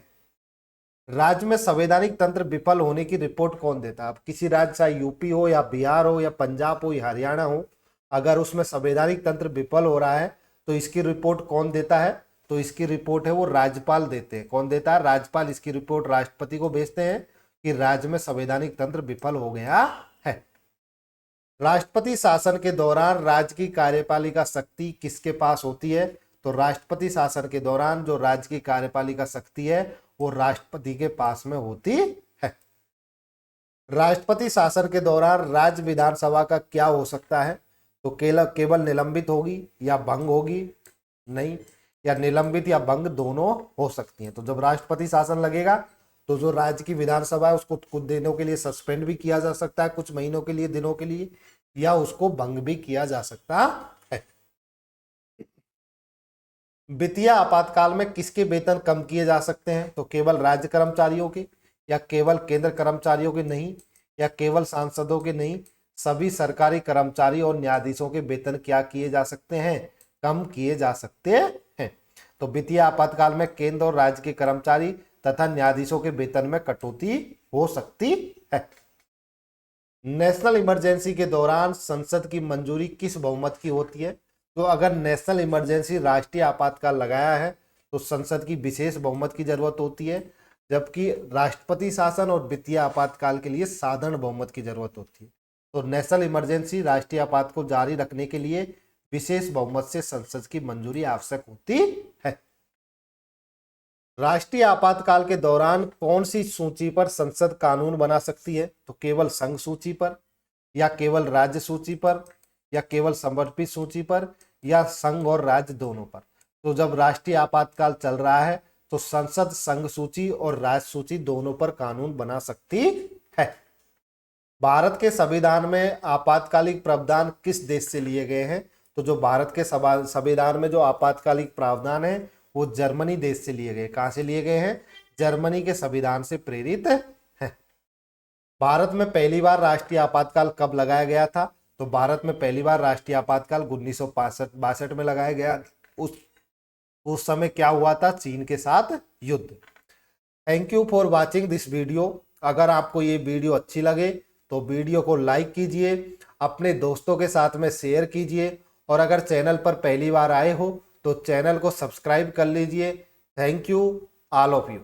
राज्य में संवैधानिक तंत्र विफल होने की रिपोर्ट कौन देता है? अब किसी राज्य चाहे यूपी हो या बिहार हो या पंजाब हो या हरियाणा हो, अगर उसमें संवैधानिक तंत्र विफल हो रहा है तो इसकी रिपोर्ट कौन देता है? तो इसकी रिपोर्ट है वो राज्यपाल देते हैं। कौन देता है? राज्यपाल इसकी रिपोर्ट राष्ट्रपति को भेजते हैं कि राज्य में संवैधानिक तंत्र विफल हो गया है। राष्ट्रपति शासन के दौरान राज्य की कार्यपालिका शक्ति किसके पास होती है? तो राष्ट्रपति शासन के दौरान जो राज्य की कार्यपालिका शक्ति है वो राष्ट्रपति के पास में होती है। राष्ट्रपति शासन के दौरान राज्य विधानसभा का क्या हो सकता है? तो केवल निलंबित होगी या भंग होगी? नहीं, या निलंबित या भंग दोनों हो सकती हैं। तो जब राष्ट्रपति शासन लगेगा तो जो राज्य की विधानसभा है उसको कुछ दिनों के लिए सस्पेंड भी किया जा सकता है, कुछ महीनों के लिए, दिनों के लिए, या उसको भंग भी किया जा सकता है। वित्तीय आपातकाल में किसके वेतन कम किए जा सकते हैं? तो केवल राज्य कर्मचारियों के, या केवल केंद्र कर्मचारियों के नहीं, या केवल सांसदों के नहीं, सभी सरकारी कर्मचारी और न्यायाधीशों के वेतन क्या किए जा सकते हैं? कम किए जा सकते हैं। तो वित्तीय आपातकाल में केंद्र और राज्य के कर्मचारी तथा न्यायाधीशों के वेतन में कटौती हो सकती है। नेशनल इमरजेंसी के दौरान संसद की मंजूरी किस बहुमत की होती है? तो अगर नेशनल इमरजेंसी राष्ट्रीय आपातकाल लगाया है तो संसद की विशेष बहुमत की जरूरत होती है, जबकि राष्ट्रपति शासन और वित्तीय आपातकाल के लिए साधारण बहुमत की जरूरत होती है। तो नेशनल इमरजेंसी राष्ट्रीय आपात को जारी रखने के लिए विशेष बहुमत से संसद की मंजूरी आवश्यक होती है। राष्ट्रीय आपातकाल के दौरान कौन सी सूची पर संसद कानून बना सकती है? तो केवल संघ सूची पर, या केवल राज्य सूची पर, या केवल समर्पित सूची पर, या संघ और राज्य दोनों पर। तो जब राष्ट्रीय आपातकाल चल रहा है तो संसद संघ सूची और राज्य सूची दोनों पर कानून बना सकती है। भारत के संविधान में आपातकालिक प्रावधान किस देश से लिए गए हैं? तो जो भारत के संविधान में जो आपातकालिक प्रावधान है वो जर्मनी देश से लिए गए। कहां से लिए गए हैं? जर्मनी के संविधान से प्रेरित है। भारत में पहली बार राष्ट्रीय आपातकाल कब लगाया गया था? तो भारत में पहली बार राष्ट्रीय आपातकाल 1962 में लगाया गया। उस समय क्या हुआ था? चीन के साथ युद्ध। Thank you for watching this video. अगर आपको ये वीडियो अच्छी लगे तो वीडियो को लाइक कीजिए, अपने दोस्तों के साथ में शेयर कीजिए, और अगर चैनल पर पहली बार आए हो तो चैनल को सब्सक्राइब कर लीजिए। Thank you all of you.